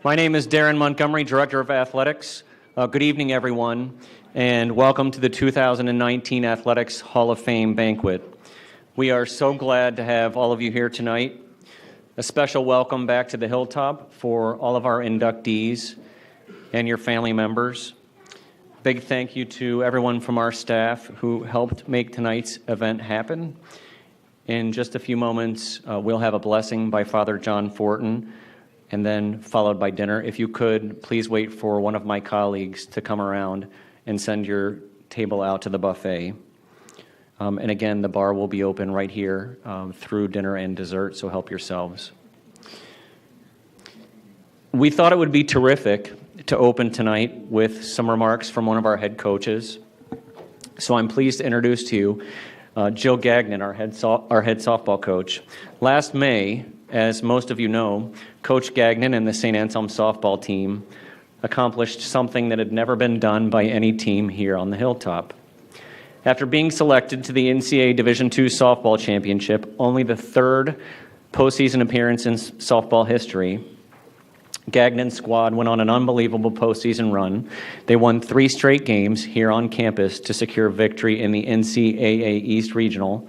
My name is Darren Montgomery, Director of Athletics. Good evening, everyone, and welcome to the 2019 Athletics Hall of Fame banquet. We are so glad to have all of you here tonight. A special welcome back to the Hilltop for all of our inductees and your family members. Big thank you to everyone from our staff who helped make tonight's event happen. In just a few moments, we'll have a blessing by Father John Fortin, and then followed by dinner. If you could, please wait for one of my colleagues to come around and send your table out to the buffet. And again, the bar will be open right here through dinner and dessert, so help yourselves. We thought it would be terrific to open tonight with some remarks from one of our head coaches. So I'm pleased to introduce to you Jill Gagnon, our head softball coach. Last May, as most of you know, Coach Gagnon and the St. Anselm softball team accomplished something that had never been done by any team here on the Hilltop. After being selected to the NCAA Division II softball championship, only the third postseason appearance in softball history, Gagnon's squad went on an unbelievable postseason run. They won 3 straight games here on campus to secure victory in the NCAA East Regional,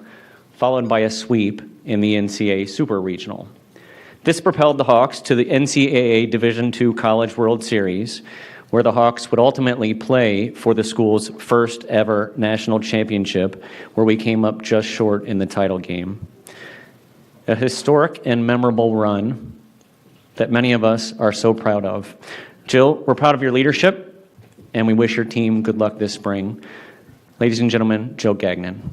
followed by a sweep in the NCAA Super Regional. This propelled the Hawks to the NCAA Division II College World Series, where the Hawks would ultimately play for the school's first ever national championship, where we came up just short in the title game. A historic and memorable run that many of us are so proud of. Jill, we're proud of your leadership, and we wish your team good luck this spring. Ladies and gentlemen, Jill Gagnon.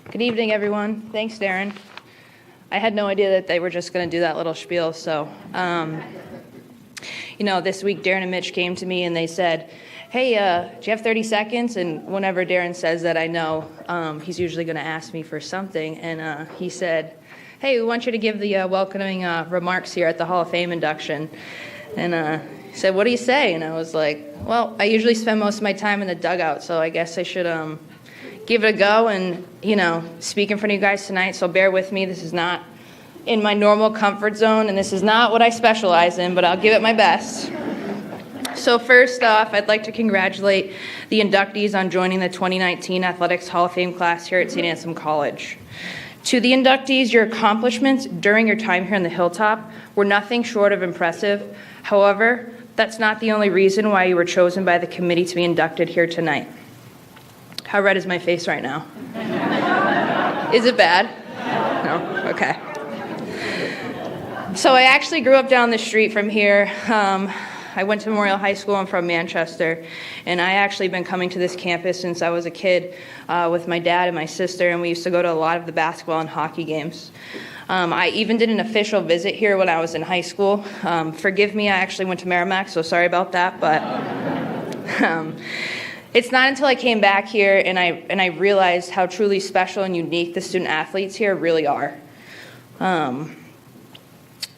Good evening, everyone. Thanks, Darren. I had no idea that they were just going to do that little spiel. So, this week Darren and Mitch came to me and they said, hey, do you have 30 seconds? And whenever Darren says that, I know he's usually going to ask me for something. And he said, hey, we want you to give the welcoming remarks here at the Hall of Fame induction. And he said, what do you say? And I was like, well, I usually spend most of my time in the dugout, so I guess I should give it a go and, speak in front of you guys tonight, so bear with me. This is not in my normal comfort zone, and this is not what I specialize in, but I'll give it my best. So first off, I'd like to congratulate the inductees on joining the 2019 Athletics Hall of Fame class here at St. Anselm College. To the inductees, your accomplishments during your time here on the Hilltop were nothing short of impressive. However, that's not the only reason why you were chosen by the committee to be inducted here tonight. How red is my face right now? Is it bad? No? Okay. So I actually grew up down the street from here. I went to Memorial High School. I'm from Manchester. And I actually been coming to this campus since I was a kid with my dad and my sister. And we used to go to a lot of the basketball and hockey games. I even did an official visit here when I was in high school. Forgive me, I actually went to Merrimack, so sorry about that. But it's not until I came back here and I realized how truly special and unique the student athletes here really are.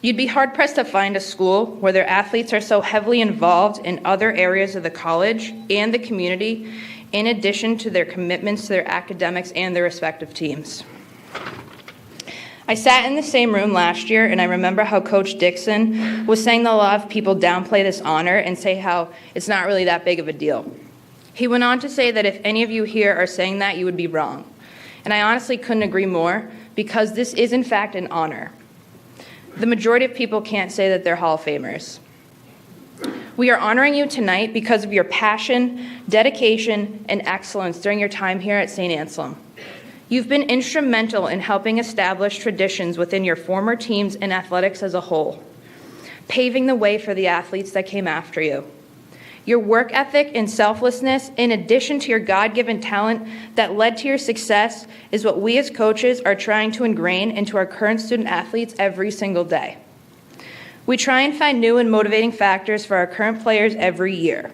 You'd be hard-pressed to find a school where their athletes are so heavily involved in other areas of the college and the community, in addition to their commitments to their academics and their respective teams. I sat in the same room last year, and I remember how Coach Dixon was saying that a lot of people downplay this honor and say how it's not really that big of a deal. He went on to say that if any of you here are saying that, you would be wrong. And I honestly couldn't agree more, because this is in fact an honor. The majority of people can't say that they're Hall of Famers. We are honoring you tonight because of your passion, dedication, and excellence during your time here at St. Anselm. You've been instrumental in helping establish traditions within your former teams and athletics as a whole, paving the way for the athletes that came after you. Your work ethic and selflessness, in addition to your God-given talent that led to your success, is what we as coaches are trying to ingrain into our current student athletes every single day. We try and find new and motivating factors for our current players every year.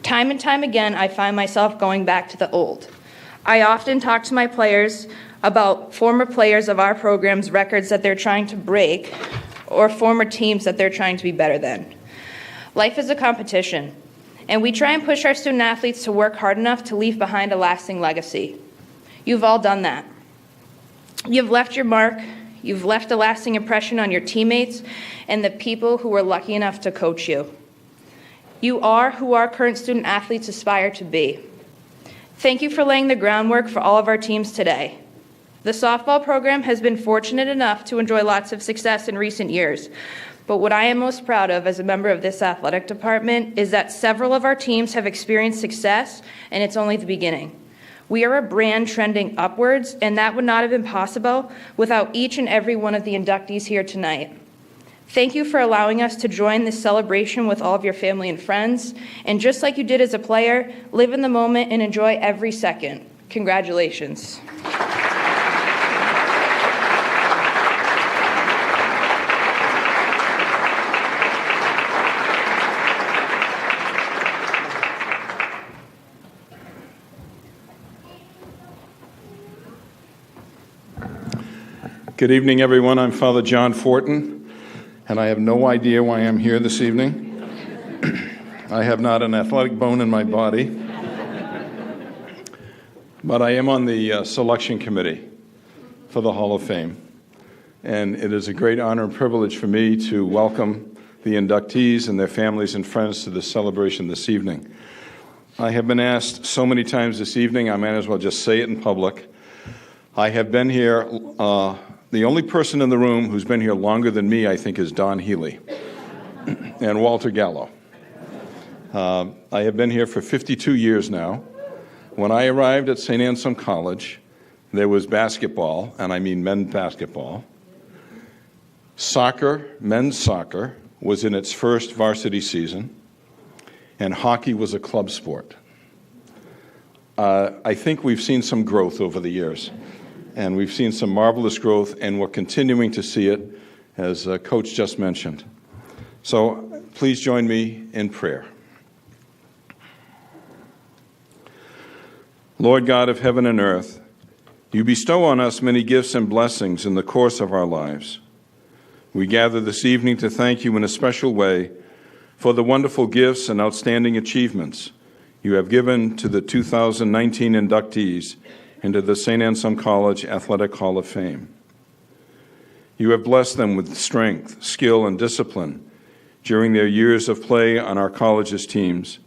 Time and time again, I find myself going back to the old. I often talk to my players about former players of our program's records that they're trying to break, or former teams that they're trying to be better than. Life is a competition, And we try and push our student athletes to work hard enough to leave behind a lasting legacy. You've all done that. You've left your mark. You've left a lasting impression on your teammates and the people who were lucky enough to coach you. You are who our current student athletes aspire to be. Thank you for laying the groundwork for all of our teams today. The softball program has been fortunate enough to enjoy lots of success in recent years, but what I am most proud of as a member of this athletic department is that several of our teams have experienced success, and it's only the beginning. We are a brand trending upwards, and that would not have been possible without each and every one of the inductees here tonight. Thank you for allowing us to join this celebration with all of your family and friends, and just like you did as a player, live in the moment and enjoy every second. Congratulations. Good evening, everyone. I'm Father John Fortin, and I have no idea why I'm here this evening. I have not an athletic bone in my body, but I am on the selection committee for the Hall of Fame, and it is a great honor and privilege for me to welcome the inductees and their families and friends to this celebration this evening. I have been asked so many times this evening, I might as well just say it in public. I have been here. The only person in the room who's been here longer than me, I think, is Don Healy and Walter Gallo. I have been here for 52 years now. When I arrived at St. Anselm College, there was basketball, and I mean men's basketball. Soccer, men's soccer, was in its first varsity season, and hockey was a club sport. I think we've seen some growth over the years. And we've seen some marvelous growth, and we're continuing to see it, as Coach just mentioned. So please join me in prayer. Lord God of heaven and earth, you bestow on us many gifts and blessings in the course of our lives. We gather this evening to thank you in a special way for the wonderful gifts and outstanding achievements you have given to the 2019 inductees into the St. Anselm College Athletic Hall of Fame. You have blessed them with strength, skill, and discipline during their years of play on our college's teams,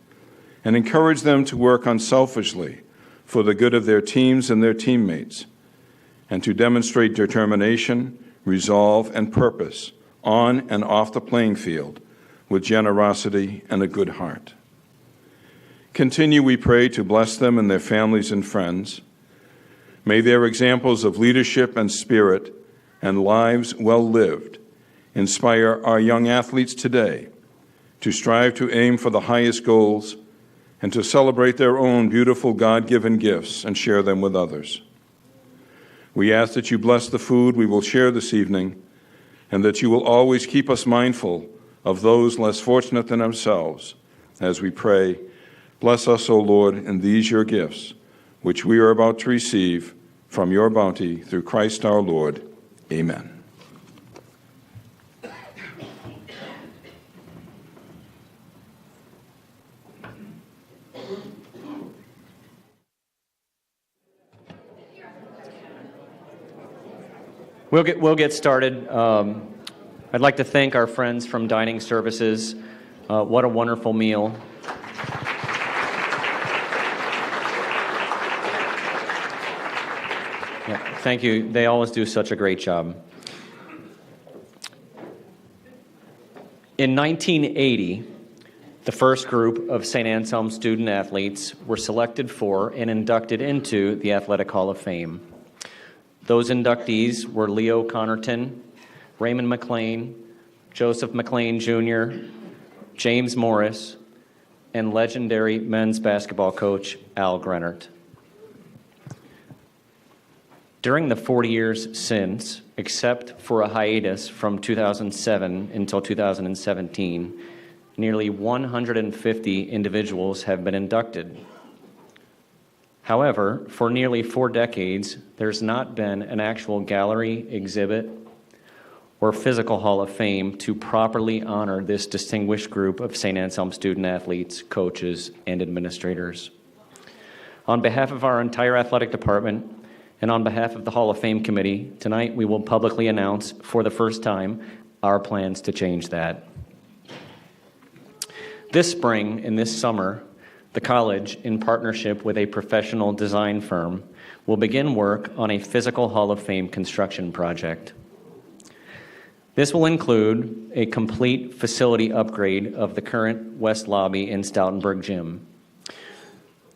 and encouraged them to work unselfishly for the good of their teams and their teammates, and to demonstrate determination, resolve, and purpose on and off the playing field with generosity and a good heart. Continue, we pray, to bless them and their families and friends. May their examples of leadership and spirit and lives well lived inspire our young athletes today to strive to aim for the highest goals and to celebrate their own beautiful God-given gifts and share them with others. We ask that you bless the food we will share this evening, and that you will always keep us mindful of those less fortunate than ourselves as we pray, bless us, O Lord, in these your gifts, which we are about to receive from your bounty through Christ our Lord. Amen. We'll get started. I'd like to thank our friends from Dining Services. What a wonderful meal. Yeah, thank you. They always do such a great job. In 1980, the first group of St. Anselm student athletes were selected for and inducted into the Athletic Hall of Fame. Those inductees were Leo Connerton, Raymond McLean, Joseph McLean Jr., James Morris, and legendary men's basketball coach Al Grenert. During the 40 years since, except for a hiatus from 2007 until 2017, nearly 150 individuals have been inducted. However, for nearly 4 decades, there's not been an actual gallery, exhibit, or Physical Hall of Fame to properly honor this distinguished group of St. Anselm student athletes, coaches, and administrators. On behalf of our entire athletic department and on behalf of the Hall of Fame Committee, tonight we will publicly announce for the first time our plans to change that. This spring and this summer, the college, in partnership with a professional design firm, will begin work on a Physical Hall of Fame construction project. This will include a complete facility upgrade of the current West Lobby and Stoutenburg Gym.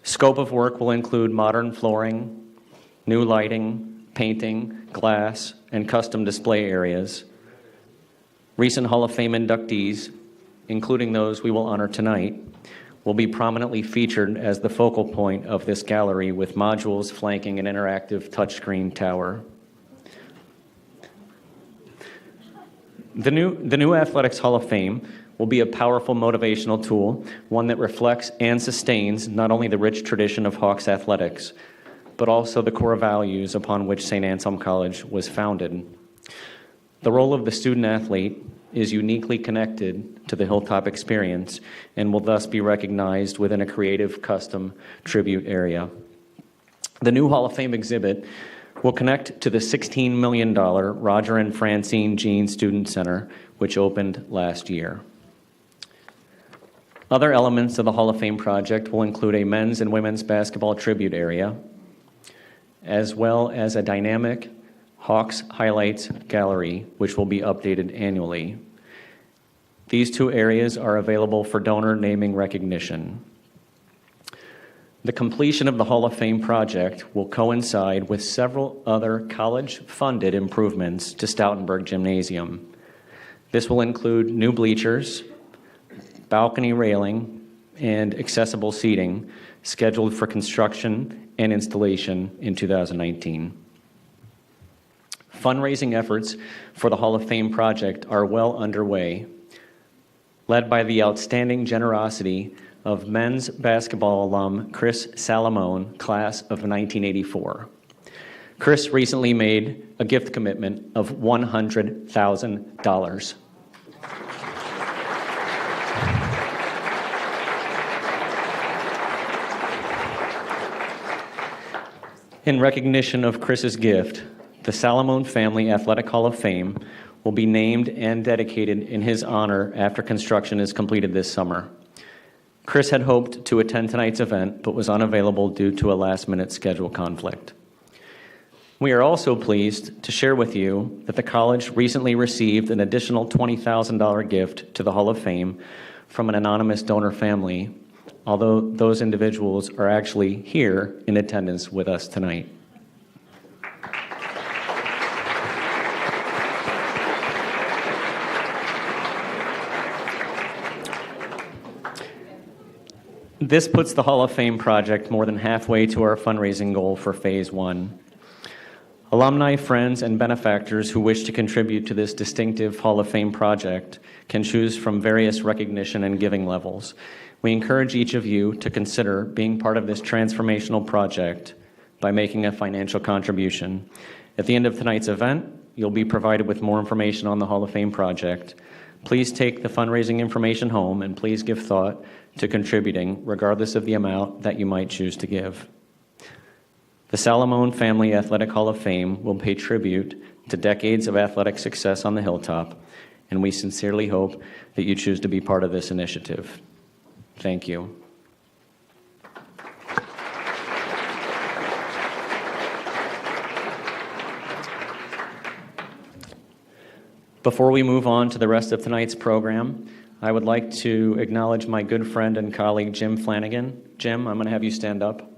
Scope of work will include modern flooring, new lighting, painting, glass, and custom display areas. Recent Hall of Fame inductees, including those we will honor tonight, will be prominently featured as the focal point of this gallery with modules flanking an interactive touchscreen tower. The new Athletics Hall of Fame will be a powerful motivational tool, one that reflects and sustains not only the rich tradition of Hawks athletics, but also the core values upon which St. Anselm College was founded. The role of the student athlete is uniquely connected to the Hilltop experience and will thus be recognized within a creative custom tribute area. The new Hall of Fame exhibit will connect to the $16 million Roger and Francine Jean Student Center, which opened last year. Other elements of the Hall of Fame project will include a men's and women's basketball tribute area, as well as a dynamic Hawks Highlights Gallery, which will be updated annually. These two areas are available for donor naming recognition. The completion of the Hall of Fame project will coincide with several other college-funded improvements to Stoutenburg Gymnasium. This will include new bleachers, balcony railing, and accessible seating scheduled for construction and installation in 2019. Fundraising efforts for the Hall of Fame project are well underway, led by the outstanding generosity of men's basketball alum Kris Salamone, class of 1984. Kris recently made a gift commitment of $100,000. In recognition of Kris's gift, the Salamone Family Athletic Hall of Fame will be named and dedicated in his honor after construction is completed this summer. Kris had hoped to attend tonight's event, but was unavailable due to a last-minute schedule conflict. We are also pleased to share with you that the college recently received an additional $20,000 gift to the Hall of Fame from an anonymous donor family, although those individuals are actually here in attendance with us tonight. This puts the Hall of Fame project more than halfway to our fundraising goal for Phase 1. Alumni, friends, and benefactors who wish to contribute to this distinctive Hall of Fame project can choose from various recognition and giving levels. We encourage each of you to consider being part of this transformational project by making a financial contribution. At the end of tonight's event, you'll be provided with more information on the Hall of Fame project. Please take the fundraising information home and please give thought to contributing, regardless of the amount that you might choose to give. The Salamone Family Athletic Hall of Fame will pay tribute to decades of athletic success on the Hilltop, and we sincerely hope that you choose to be part of this initiative. Thank you. Before we move on to the rest of tonight's program, I would like to acknowledge my good friend and colleague, Jim Flanagan. Jim, I'm going to have you stand up.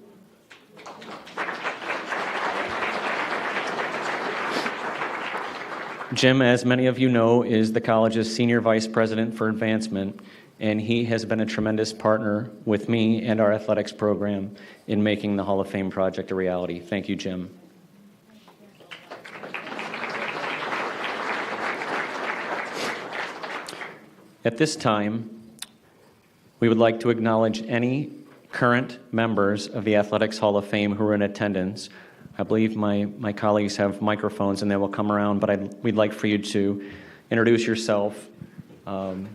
Jim, as many of you know, is the college's Senior Vice President for Advancement, and he has been a tremendous partner with me and our athletics program in making the Hall of Fame project a reality. Thank you, Jim. At this time, we would like to acknowledge any current members of the Athletics Hall of Fame who are in attendance. I believe my colleagues have microphones and they will come around, but we'd like for you to introduce yourself, the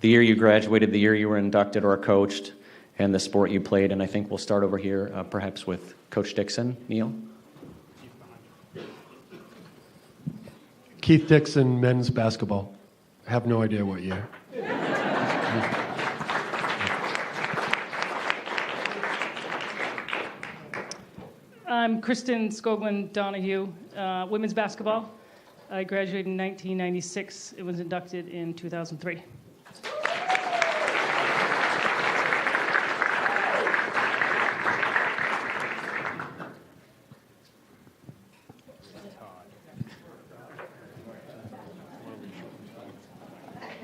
year you graduated, the year you were inducted or coached, and the sport you played. And I think we'll start over here, perhaps with Coach Dixon. Neil? Keith Dixon, men's basketball. I have no idea what year. I'm Kristin Skoglund Donahue, women's basketball. I graduated in 1996. It was inducted in 2003.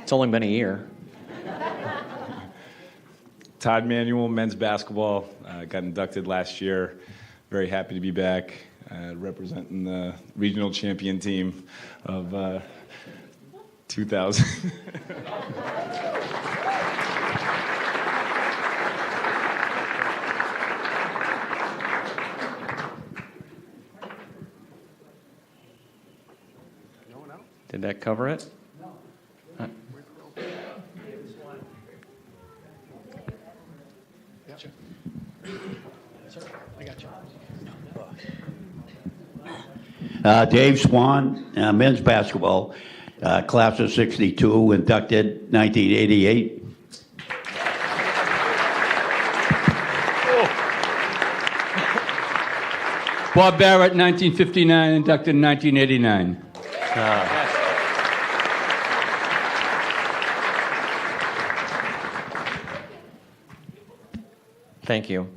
It's only been a year. Todd Manuel, men's basketball. Got inducted last year. Very happy to be back representing the regional champion team of 2000. Did that cover it? Dave Swan, men's basketball, class of 62, inducted 1988. Bob Barrett, 1959, inducted in 1989. Thank you.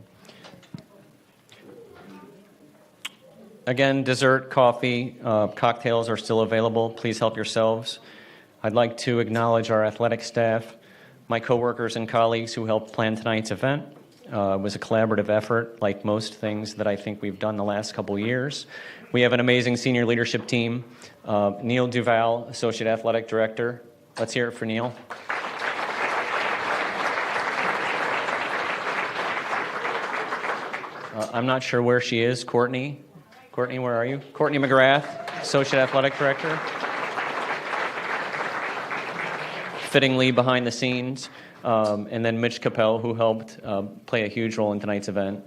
Again, dessert, coffee, cocktails are still available. Please help yourselves. I'd like to acknowledge our athletic staff, my coworkers and colleagues who helped plan tonight's event. It was a collaborative effort, like most things that I think we've done the last couple years. We have an amazing senior leadership team. Neil Duval, Associate Athletic Director. Let's hear it for Neil. I'm not sure where she is. Courtney, where are you? Courtney McGrath, Associate Athletic Director. Fittingly behind the scenes. And then Mitch Capel, who helped play a huge role in tonight's event.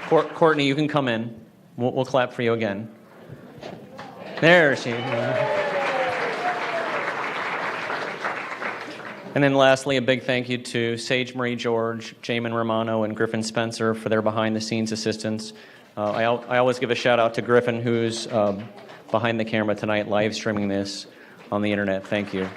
Courtney, you can come in. We'll clap for you again. There she is. And then lastly, a big thank you to Sage Marie George, Jamin Romano, and Griffin Spencer for their behind-the-scenes assistance. I always give a shout-out to Griffin, who's behind the camera tonight, live streaming this on the internet. Thank you.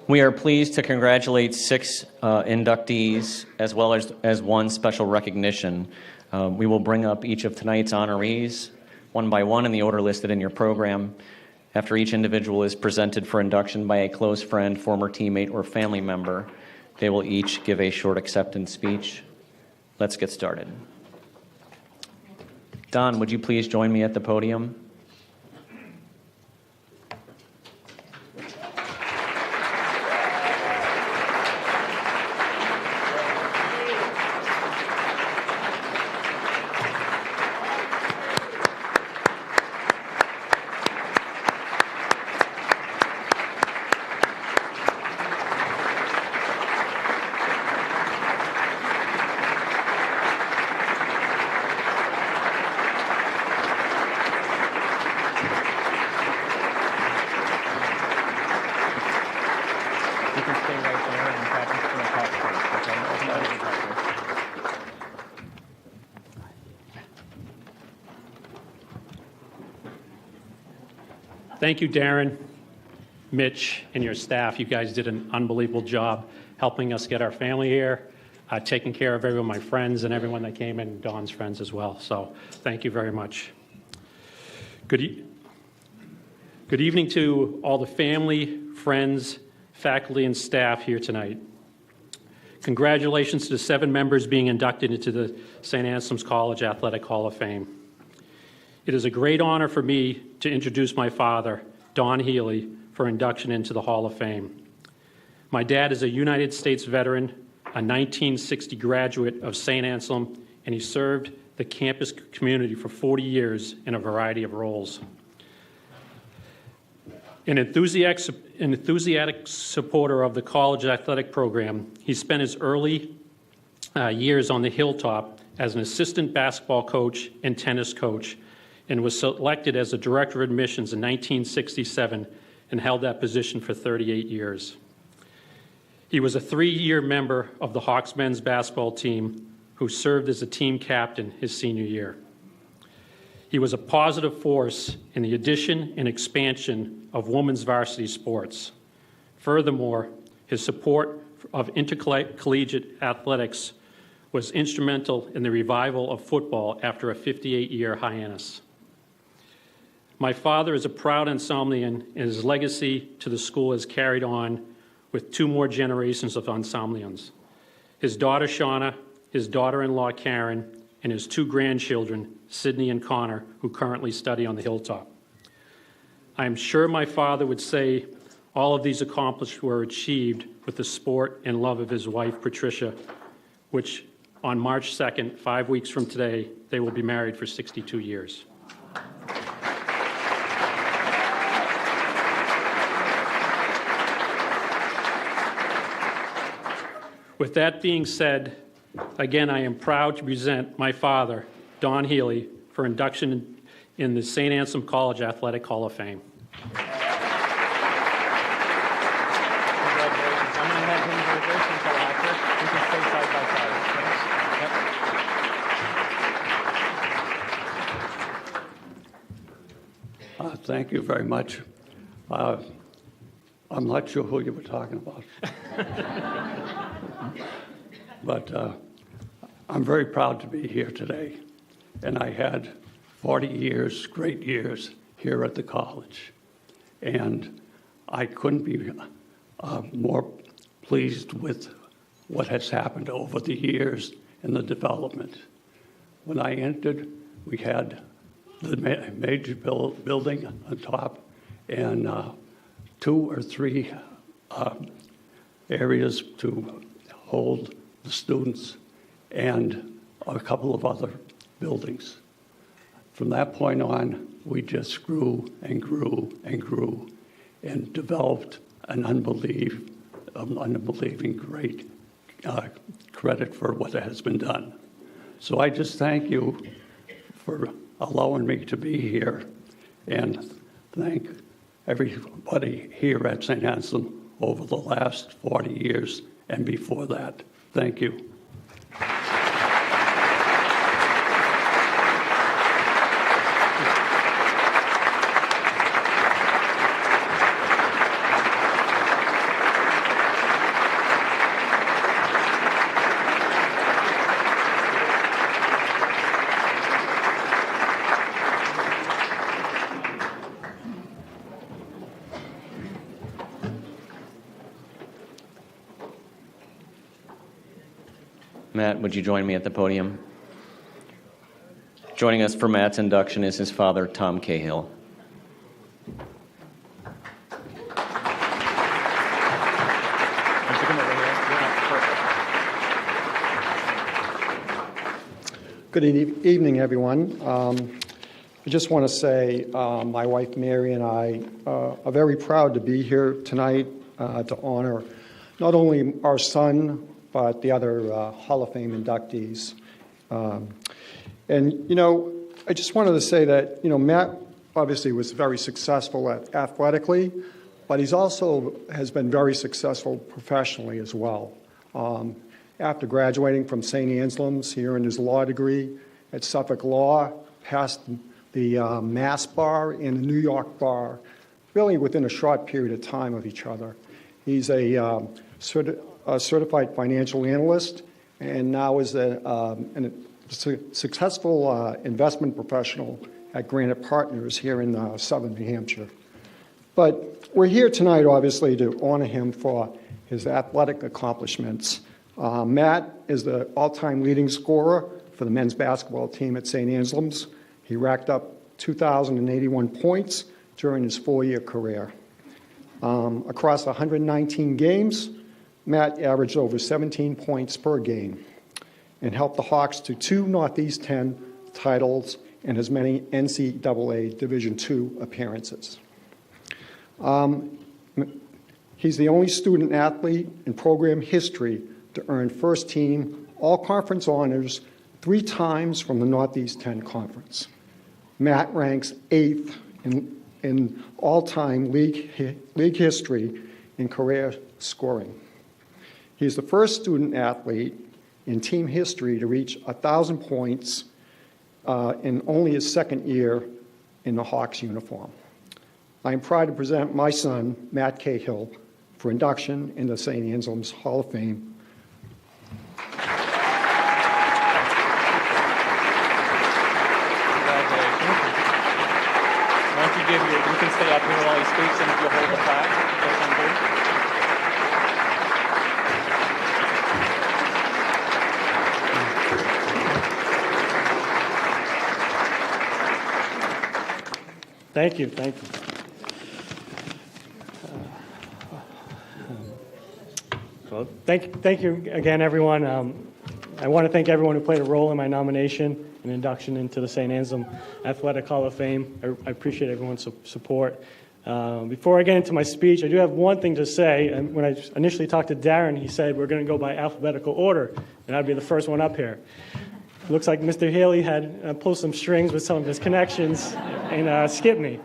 We are pleased to congratulate 6 inductees as well as one special recognition. We will bring up each of tonight's honorees one by one in the order listed in your program. After each individual is presented for induction by a close friend, former teammate, or family member, they will each give a short acceptance speech. Let's get started. Don, would you please join me at the podium? Thank you, Darren, Mitch, and your staff. You guys did an unbelievable job helping us get our family here, taking care of everyone, my friends, and everyone that came in, Dawn's friends as well. So thank you very much. Good evening to all the family, friends, faculty, and staff here tonight. Congratulations to the 7 members being inducted into the St. Anselm's College Athletic Hall of Fame. It is a great honor for me to introduce my father, Don Healy, for induction into the Hall of Fame. My dad is a United States veteran, a 1960 graduate of St. Anselm, and he served the campus community for 40 years in a variety of roles. An enthusiastic supporter of the college athletic program, he spent his early years on the hilltop as an assistant basketball coach and tennis coach, and was selected as the director of admissions in 1967 and held that position for 38 years. He was a 3-year member of the Hawks men's basketball team who served as a team captain his senior year. He was a positive force in the addition and expansion of women's varsity sports. Furthermore, his support of intercollegiate athletics was instrumental in the revival of football after a 58-year hiatus. My father is a proud Anselmian, and his legacy to the school is carried on with 2 more generations of Anselmians. His daughter, Shauna, his daughter-in-law, Karen, and his 2 grandchildren, Sydney and Connor, who currently study on the hilltop. I am sure my father would say all of these accomplishments were achieved with the support and love of his wife, Patricia, which on March 2nd, 5 weeks from today, they will be married for 62 years. With that being said, again, I am proud to present my father, Don Healy, for induction in the St. Anselm College Athletic Hall of Fame. Congratulations. I'm going to have him do this until after. We can stay side by side. Thank you very much. I'm not sure who you were talking about. But I'm very proud to be here today. And I had 40 years, great years, here at the college. And I couldn't be more pleased with what has happened over the years in the development. When I entered, we had the major building on top and 2 or 3 areas to hold the students and a couple of other buildings. From that point on, we just grew and grew and grew and developed an unbelieving great credit for what has been done. So I just thank you for allowing me to be here and thank everybody here at St. Anselm over the last 40 years and before that. Thank you. Matt, would you join me at the podium? Joining us for Matt's induction is his father, Tom Cahill. Good evening, everyone. I just want to say my wife Mary and I are very proud to be here tonight to honor not only our son, but the other Hall of Fame inductees. And, you know, I just wanted to say that, you know, Matt obviously was very successful athletically, but he's also has been very successful professionally as well. After graduating from St. Anselm's, he earned his law degree at Suffolk Law, passed the Mass Bar and the New York Bar, really within a short period of time of each other. He's a certified financial analyst, and now is a successful investment professional at Granite Partners here in southern New Hampshire. But we're here tonight, obviously, to honor him for his athletic accomplishments. Matt is the all-time leading scorer for the men's basketball team at St. Anselm's. He racked up 2,081 points during his 4-year career. Across 119 games, Matt averaged over 17 points per game and helped the Hawks to 2 Northeast 10 titles and as many NCAA Division II appearances. He's the only student athlete in program history to earn first team all-conference honors 3 times from the Northeast 10 Conference. Matt ranks 8th in all-time league history in career scoring. He's the first student athlete in team history to reach 1,000 points in only his second year in the Hawks uniform. I am proud to present my son, Matt Cahill, for induction into St. Anselm's Hall of Fame. You can stay up here while he speaks, and if you'll hold the plaque, that's on good. Thank you. Well, thank you again, everyone. I want to thank everyone who played a role in my nomination and induction into the St. Anselm Athletic Hall of Fame. I appreciate everyone's support. Before I get into my speech, I do have one thing to say. And when I initially talked to Darren, he said we're going to go by alphabetical order, and I'd be the first one up here. It looks like Mr. Healy had pulled some strings with some of his connections and skipped me.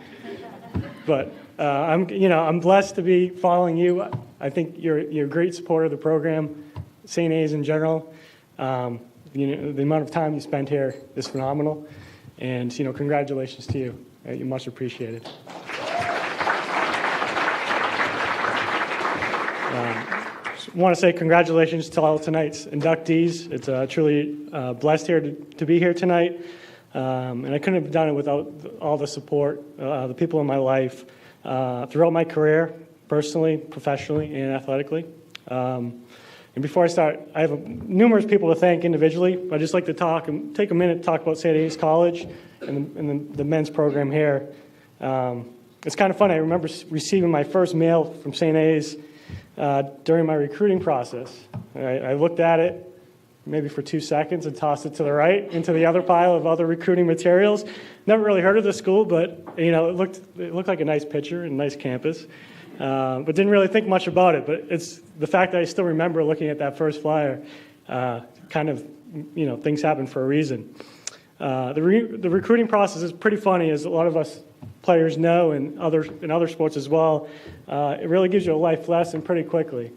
But I'm blessed to be following you. I think you're a great supporter of the program, St. A's in general. The amount of time you spent here is phenomenal, and congratulations to you. You're much appreciated. Want to say congratulations to all tonight's inductees. It's truly blessed here to be here tonight, and I couldn't have done it without all the support, the people in my life throughout my career, personally, professionally, and athletically. And before I start, I have numerous people to thank individually, but I'd just like to take a minute to talk about St. A's College and the men's program here. It's kind of funny. I remember receiving my first mail from St. A's during my recruiting process. I looked at it maybe for 2 seconds and tossed it to the right into the other pile of other recruiting materials. Never really heard of the school, but it looked like a nice picture and a nice campus. But didn't really think much about it. But it's the fact that I still remember looking at that first flyer. Things happen for a reason. The recruiting process is pretty funny, as a lot of us players know, and in other sports as well. It really gives you a life lesson pretty quickly.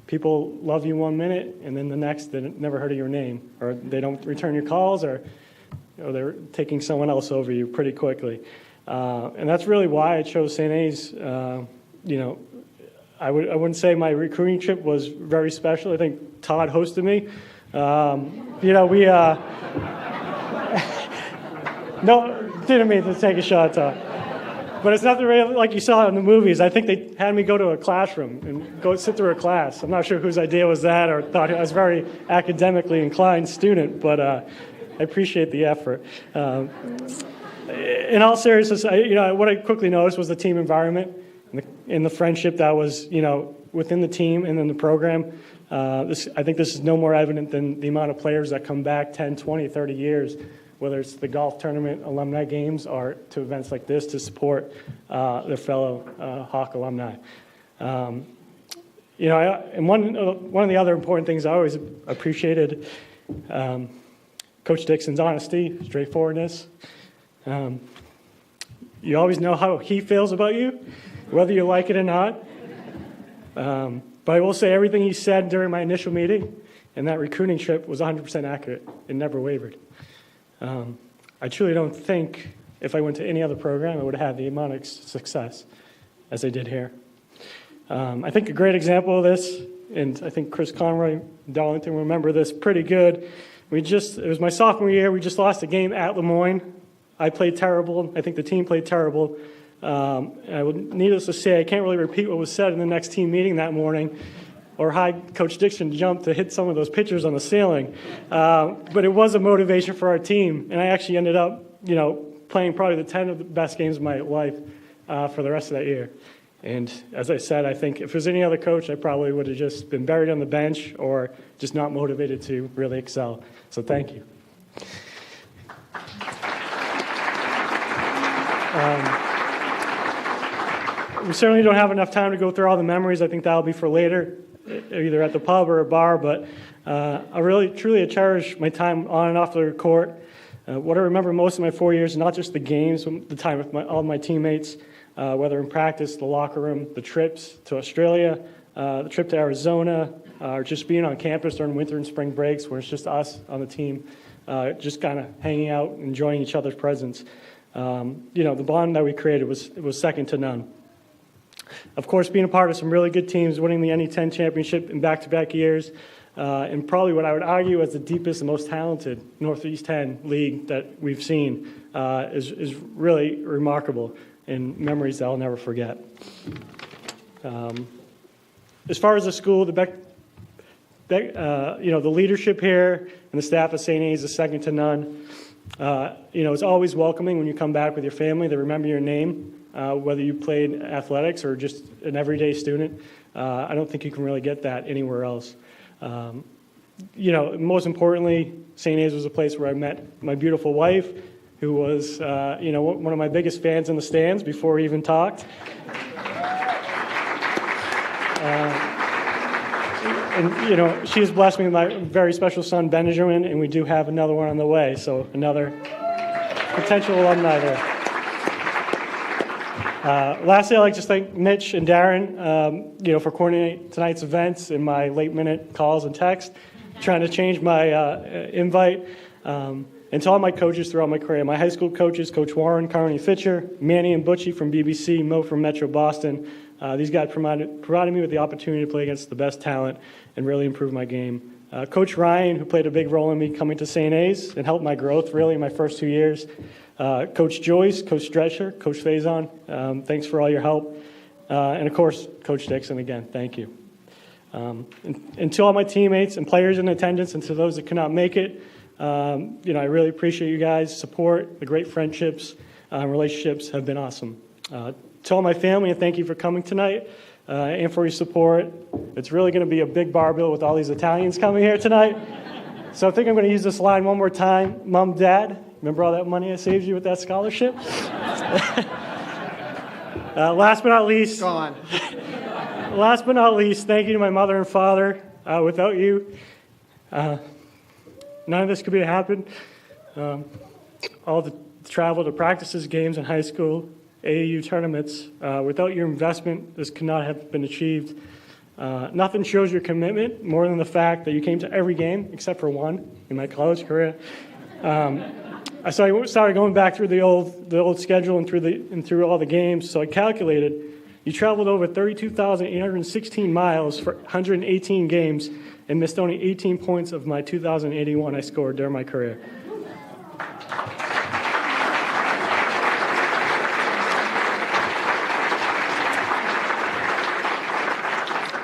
People love you 1 minute, and then the next, they never heard of your name, or they don't return your calls, or they're taking someone else over you pretty quickly. And that's really why I chose St. A's. I wouldn't say my recruiting trip was very special. I think Todd hosted me. No, didn't mean to take a shot, Todd. But it's nothing really like you saw in the movies. I think they had me go to a classroom and go sit through a class. I'm not sure whose idea was that, or thought I was a very academically inclined student, but I appreciate the effort. In all seriousness, what I quickly noticed was the team environment and the friendship that was, within the team and in the program. I think this is no more evident than the amount of players that come back 10, 20, 30 years, whether it's the golf tournament, alumni games, or to events like this to support their fellow Hawk alumni. And one of the other important things I always appreciated, Coach Dixon's honesty, straightforwardness. You always know how he feels about you, whether you like it or not. But I will say everything he said during my initial meeting and that recruiting trip was 100% accurate. It never wavered. I truly don't think if I went to any other program, I would have had the amount of success as I did here. I think a great example of this, and I think Chris Conroy, Darlington will remember this pretty good. It was my sophomore year. We just lost a game at Lemoyne. I played terrible. I think the team played terrible. Needless to say, I can't really repeat what was said in the next team meeting that morning, or how Coach Dixon jumped to hit some of those pictures on the ceiling. But it was a motivation for our team, and I actually ended up, playing probably the 10 of the best games of my life for the rest of that year. And as I said, I think if it was any other coach, I probably would have just been buried on the bench or just not motivated to really excel. So thank you. We certainly don't have enough time to go through all the memories. I think that'll be for later, either at the pub or a bar. But I really, truly cherish my time on and off the court. What I remember most of my 4 years, not just the games, the time with all my teammates, whether in practice, the locker room, the trips to Australia, the trip to Arizona, or just being on campus during winter and spring breaks where it's just us on the team, just kind of hanging out, enjoying each other's presence. The bond that we created was second to none. Of course, being a part of some really good teams, winning the NE10 championship in back-to-back years, and probably what I would argue as the deepest and most talented Northeast 10 league that we've seen is really remarkable and memories that I'll never forget. As far as the school, the leadership here and the staff at St. A's is second to none. It's always welcoming when you come back with your family. They remember your name, whether you played athletics or just an everyday student. I don't think you can really get that anywhere else. Most importantly, St. A's was a place where I met my beautiful wife, who was, one of my biggest fans in the stands before we even talked. She has blessed me with my very special son, Benjamin, and we do have another one on the way, so another potential alumni there. Lastly, I'd like to thank Mitch and Darren, for coordinating tonight's events and my late-minute calls and texts, trying to change my invite. And to all my coaches throughout my career, my high school coaches, Coach Warren, Carney Fitcher, Manny and Butchie from BBC, Mo from Metro Boston. These guys provided me with the opportunity to play against the best talent and really improve my game. Coach Ryan, who played a big role in me coming to St. A's and helped my growth really in my first 2 years. Coach Joyce, Coach Drescher, Coach Faison, thanks for all your help. And of course, Coach Dixon, again, thank you. And to all my teammates and players in attendance and to those that could not make it, I really appreciate you guys' support. The great friendships and relationships have been awesome. To all my family, and thank you for coming tonight and for your support. It's really going to be a big bar bill with all these Italians coming here tonight. So I think I'm going to use this line one more time. Mom, Dad, remember all that money I saved you with that scholarship? Last but not least, last but not least, thank you to my mother and father. Without you, none of this could be happened. All the travel to practices, games in high school, AAU tournaments. Without your investment, this could not have been achieved. Nothing shows your commitment more than the fact that you came to every game except for one in my college career. I started going back through the old schedule and through all the games. So I calculated you traveled over 32,816 miles for 118 games and missed only 18 points of my 2,081 I scored during my career.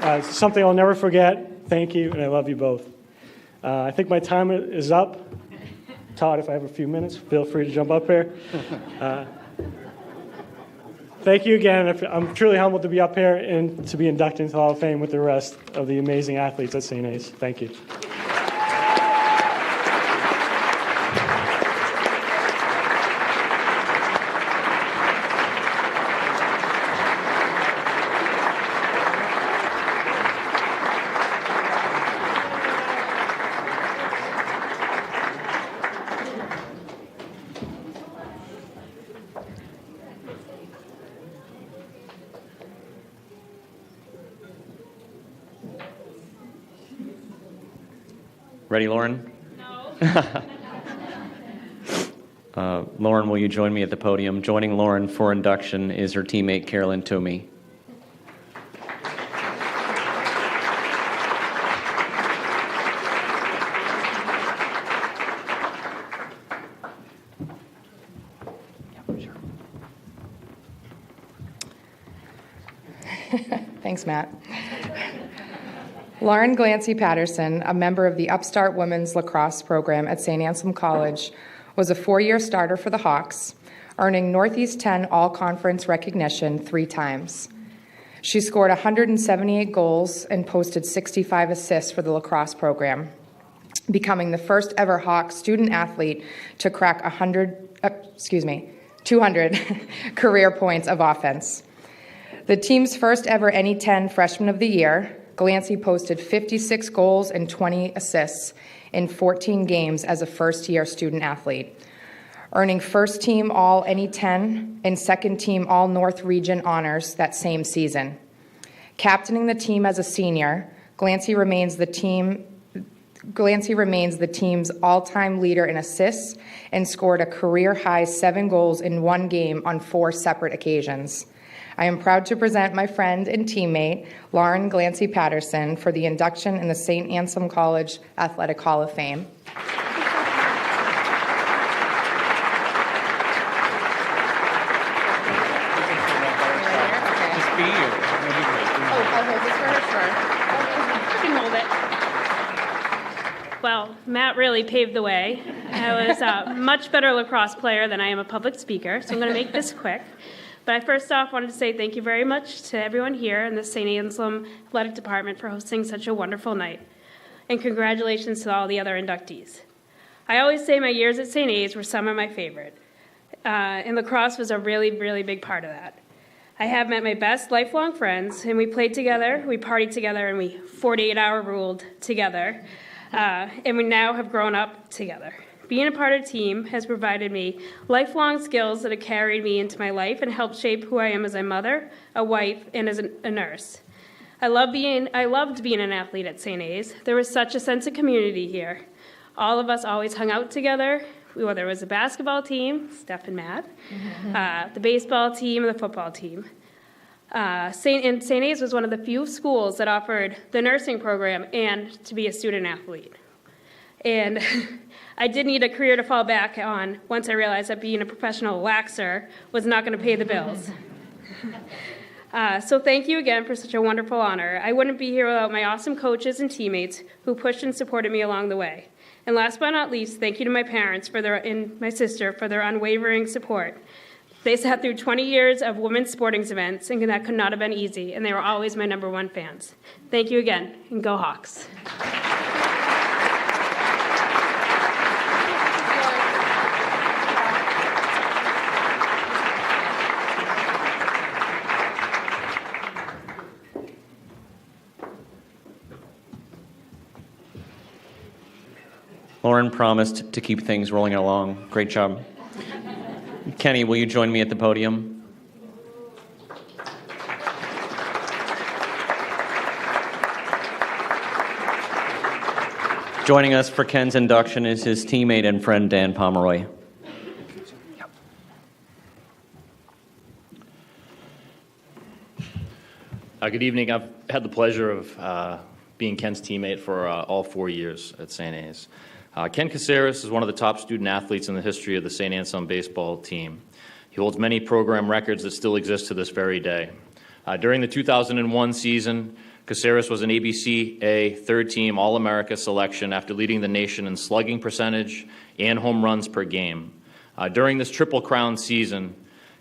It's something I'll never forget. Thank you, and I love you both. I think my time is up. Todd, if I have a few minutes, feel free to jump up here. Thank you again. I'm truly humbled to be up here and to be inducted into the Hall of Fame with the rest of the amazing athletes at St. A's. Thank you. Ready, Lauren? No. Lauren, will you join me at the podium? Joining Lauren for induction is her teammate, Carolyn Toomey. Thanks, Matt. Lauren Glancy Patterson, a member of the Upstart Women's Lacrosse program at St. Anselm College, was a 4-year starter for the Hawks, earning Northeast 10 All-Conference recognition 3 times. She scored 178 goals and posted 65 assists for the lacrosse program, becoming the first ever Hawk student athlete to crack 200 career points of offense. The team's first ever NE10 Freshman of the Year, Glancy posted 56 goals and 20 assists in 14 games as a first-year student athlete, earning first team All NE10 and second team All North Region honors that same season. Captaining the team as a senior, Glancy remains the team's all-time leader in assists and scored a career-high 7 goals in one game on 4 separate occasions. I am proud to present my friend and teammate, Lauren Glancy Patterson, for the induction in the St. Anselm College Athletic Hall of Fame. Well, Matt really paved the way. I was a much better lacrosse player than I am a public speaker, so I'm going to make this quick. But I first off wanted to say thank you very much to everyone here in the St. Anselm Athletic Department for hosting such a wonderful night. And congratulations to all the other inductees. I always say my years at St. A's were some of my favorite, and lacrosse was a really, really big part of that. I have met my best lifelong friends, and we played together, we partied together, and we 48-hour ruled together. And we now have grown up together. Being a part of a team has provided me lifelong skills that have carried me into my life and helped shape who I am as a mother, a wife, and as a nurse. I loved being an athlete at St. A's. There was such a sense of community here. All of us always hung out together, whether it was the basketball team, Steph and Matt, the baseball team, and the football team. St. A's was one of the few schools that offered the nursing program and to be a student athlete. And I did need a career to fall back on once I realized that being a professional laxer was not going to pay the bills. So thank you again for such a wonderful honor. I wouldn't be here without my awesome coaches and teammates who pushed and supported me along the way. And last but not least, thank you to my parents and my sister for their unwavering support. They sat through 20 years of women's sporting events, and that could not have been easy, and they were always my #1 fans. Thank you again, and go Hawks. Lauren promised to keep things rolling along. Great job. Kenny, will you join me at the podium? Joining us for Ken's induction is his teammate and friend, Dan Pomeroy. Good evening. I've had the pleasure of being Ken's teammate for all 4 years at St. A's. Ken Kessaris is one of the top student athletes in the history of the St. Anselm baseball team. He holds many program records that still exist to this very day. During the 2001 season, Kessaris was an ABCA third-team All-America selection after leading the nation in slugging percentage and home runs per game. During this Triple Crown season,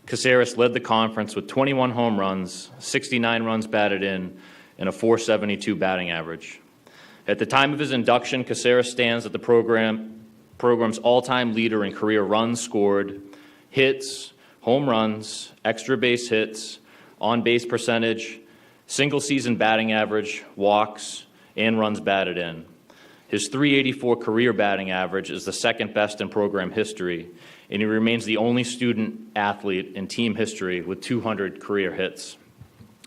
Kessaris led the conference with 21 home runs, 69 runs batted in, and a .472 batting average. At the time of his induction, Kessaris stands at the program's all-time leader in career runs scored, hits, home runs, extra base hits, on-base percentage, single-season batting average, walks, and runs batted in. His .384 career batting average is the second best in program history, and he remains the only student athlete in team history with 200 career hits.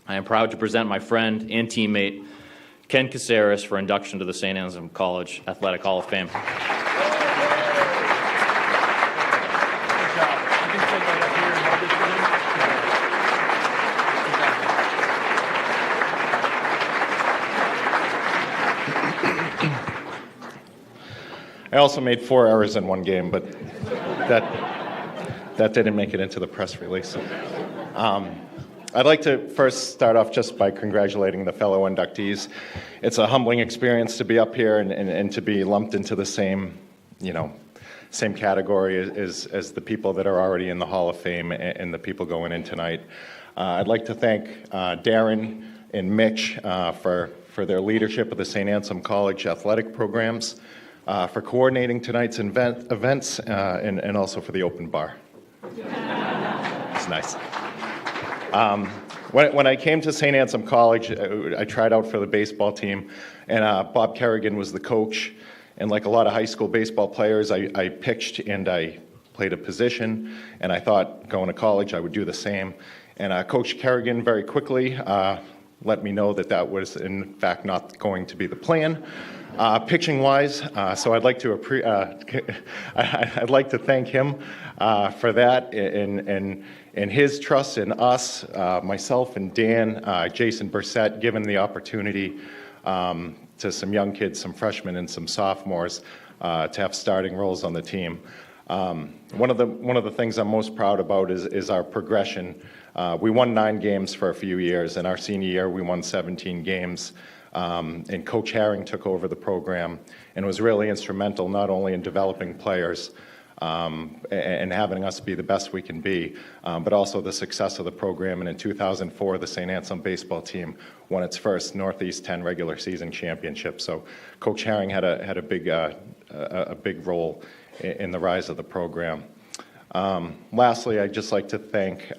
I am proud to present my friend and teammate, Ken Kessaris, for induction to the St. Anselm College Athletic Hall of Fame. I also made 4 errors in one game, but that didn't make it into the press release. I'd like to first start off just by congratulating the fellow inductees. It's a humbling experience to be up here and to be lumped into the same category as the people that are already in the Hall of Fame and the people going in tonight. I'd like to thank Darren and Mitch for their leadership of the St. Anselm College athletic programs, for coordinating tonight's events, and also for the open bar. It's nice. When I came to St. Anselm College, I tried out for the baseball team, and Bob Kerrigan was the coach. And like a lot of high school baseball players, I pitched and I played a position, and I thought going to college I would do the same. And Coach Kerrigan very quickly let me know that that was in fact not going to be the plan. Pitching-wise, so I'd like to I'd like to thank him for that and his trust in us, myself and Dan, Jason Brissett, given the opportunity to some young kids, some freshmen and some sophomores, to have starting roles on the team. One of the things I'm most proud about is our progression. We won 9 games for a few years, and our senior year we won 17 games. And Coach Herring took over the program and was really instrumental not only in developing players and having us be the best we can be, but also the success of the program. And in 2004, the St. Anselm baseball team won its first Northeast 10 regular season championship. So Coach Herring had a big role in the rise of the program. Lastly, I'd just like to thank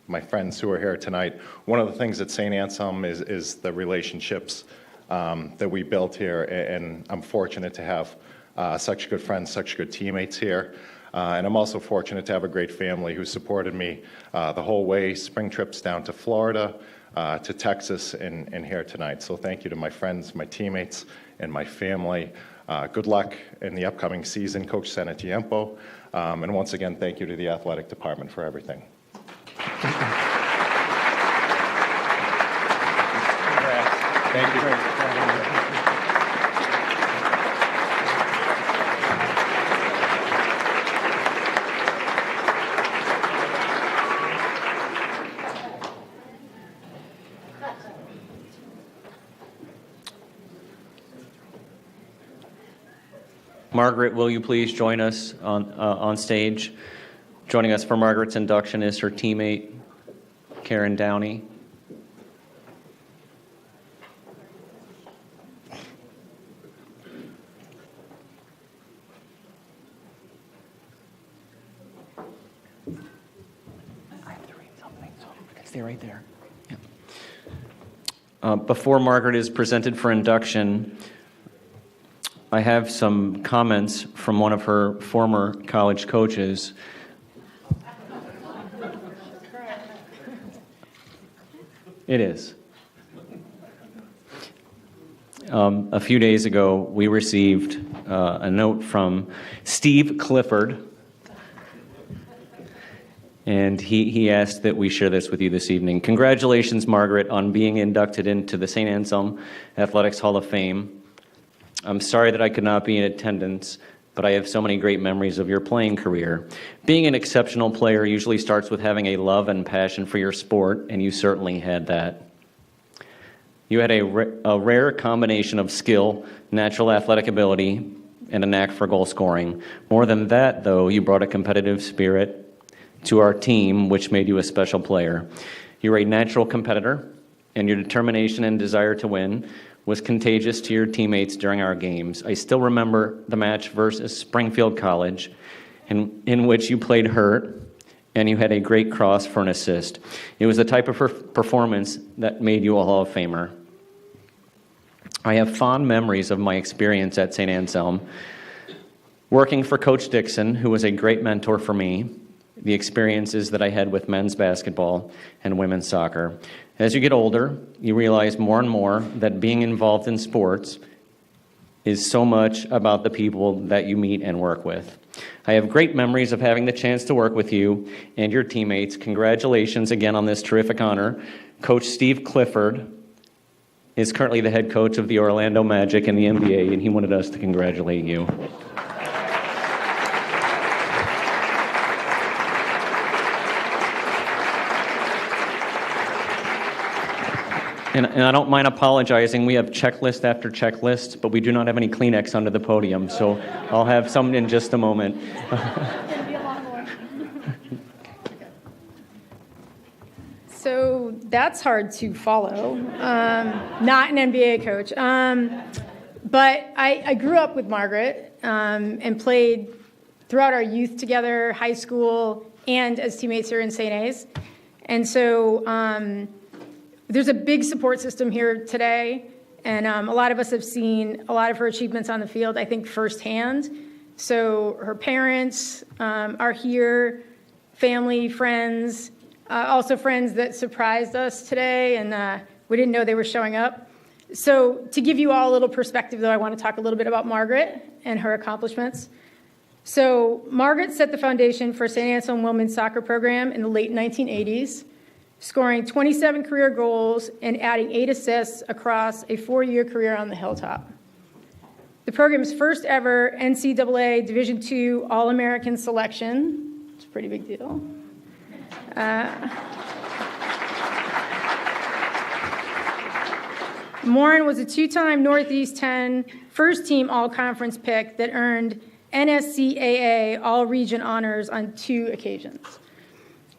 my friends who are here tonight. One of the things at St. Anselm is the relationships that we built here, and I'm fortunate to have such good friends, such good teammates here. And I'm also fortunate to have a great family who supported me the whole way, spring trips down to Florida, to Texas, and here tonight. So thank you to my friends, my teammates, and my family. Good luck in the upcoming season, Coach Senatiempo. And once again, thank you to the athletic department for everything. Thank you. Margaret, will you please join us on stage? Joining us for Margaret's induction is her teammate, Karen Downey. I have to read something, so I can stay right there. Yeah. Before Margaret is presented for induction, I have some comments from one of her former college coaches. It is. A few days ago, we received a note from Steve Clifford, and he asked that we share this with you this evening. Congratulations, Margaret, on being inducted into the St. Anselm Athletics Hall of Fame. I'm sorry that I could not be in attendance, but I have so many great memories of your playing career. Being an exceptional player usually starts with having a love and passion for your sport, and you certainly had that. You had a rare combination of skill, natural athletic ability, and a knack for goal scoring. More than that, though, you brought a competitive spirit to our team, which made you a special player. You were a natural competitor, and your determination and desire to win was contagious to your teammates during our games. I still remember the match versus Springfield College, in which you played hurt, and you had a great cross for an assist. It was the type of performance that made you a Hall of Famer. I have fond memories of my experience at St. Anselm, working for Coach Dixon, who was a great mentor for me, the experiences that I had with men's basketball and women's soccer. As you get older, you realize more and more that being involved in sports is so much about the people that you meet and work with. I have great memories of having the chance to work with you and your teammates. Congratulations again on this terrific honor. Coach Steve Clifford is currently the head coach of the Orlando Magic in the NBA, and he wanted us to congratulate you. And I don't mind apologizing. We have checklist after checklist, but we do not have any Kleenex under the podium, so I'll have some in just a moment. It's going to be a long one. That's hard to follow. Not an NBA coach. But I grew up with Margaret and played throughout our youth together, high school, and as teammates here in St. A's. And so there's a big support system here today, and a lot of us have seen a lot of her achievements on the field, I think, firsthand. So her parents are here, family, friends, also friends that surprised us today, and we didn't know they were showing up. So to give you all a little perspective, though, I want to talk a little bit about Margaret and her accomplishments. So Margaret set the foundation for St. Anselm women's soccer program in the late 1980s, scoring 27 career goals and adding 8 assists across a 4-year career on the Hilltop. The program's first ever NCAA Division II All-American selection, it's a pretty big deal. Morin was a 2-time Northeast 10 first-team all-conference pick that earned NSCAA all-region honors on 2 occasions.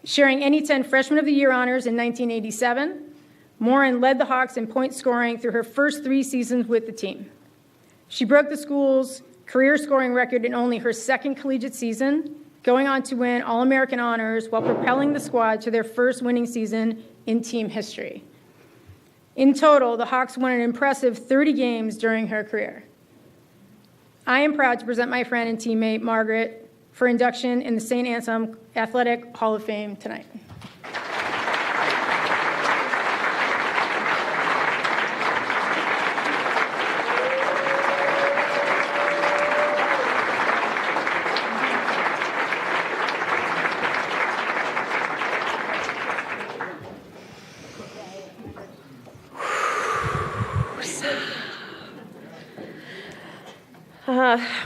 Sharing NE10 Freshman of the Year honors in 1987, Morin led the Hawks in point scoring through her first 3 seasons with the team. She broke the school's career scoring record in only her 2nd collegiate season, going on to win All-American honors while propelling the squad to their first winning season in team history. In total, the Hawks won an impressive 30 games during her career. I am proud to present my friend and teammate, Margaret, for induction in the St. Anselm Athletic Hall of Fame tonight.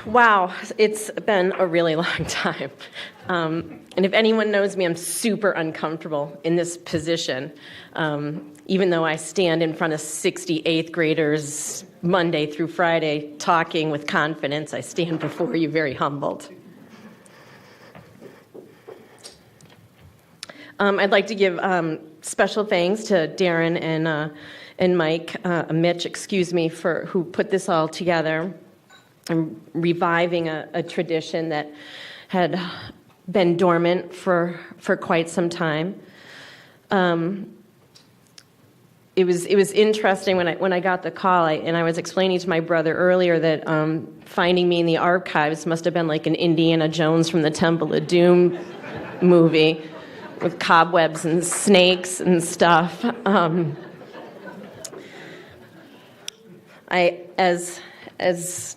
Wow, it's been a really long time. And if anyone knows me, I'm super uncomfortable in this position. Even though I stand in front of 60 8th graders Monday through Friday talking with confidence, I stand before you very humbled. I'd like to give special thanks to Darren and Mike, Mitch, excuse me, for who put this all together. And reviving a tradition that had been dormant for quite some time. It was interesting when I got the call, and I was explaining to my brother earlier that finding me in the archives must have been like an Indiana Jones from the Temple of Doom movie with cobwebs and snakes and stuff. As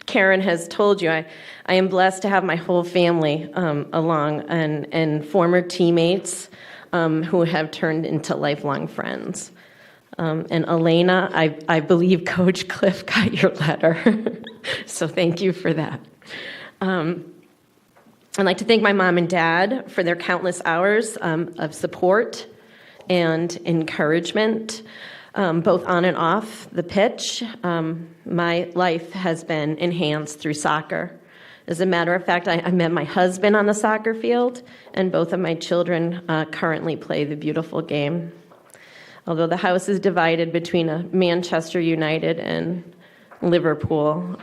Karen has told you, I am blessed to have my whole family along and former teammates who have turned into lifelong friends. And Elena, I believe Coach Cliff got your letter, so thank you for that. I'd like to thank my mom and dad for their countless hours of support and encouragement. Both on and off the pitch. My life has been enhanced through soccer. As a matter of fact, I met my husband on the soccer field, and both of my children currently play the beautiful game. Although the house is divided between Manchester United and Liverpool.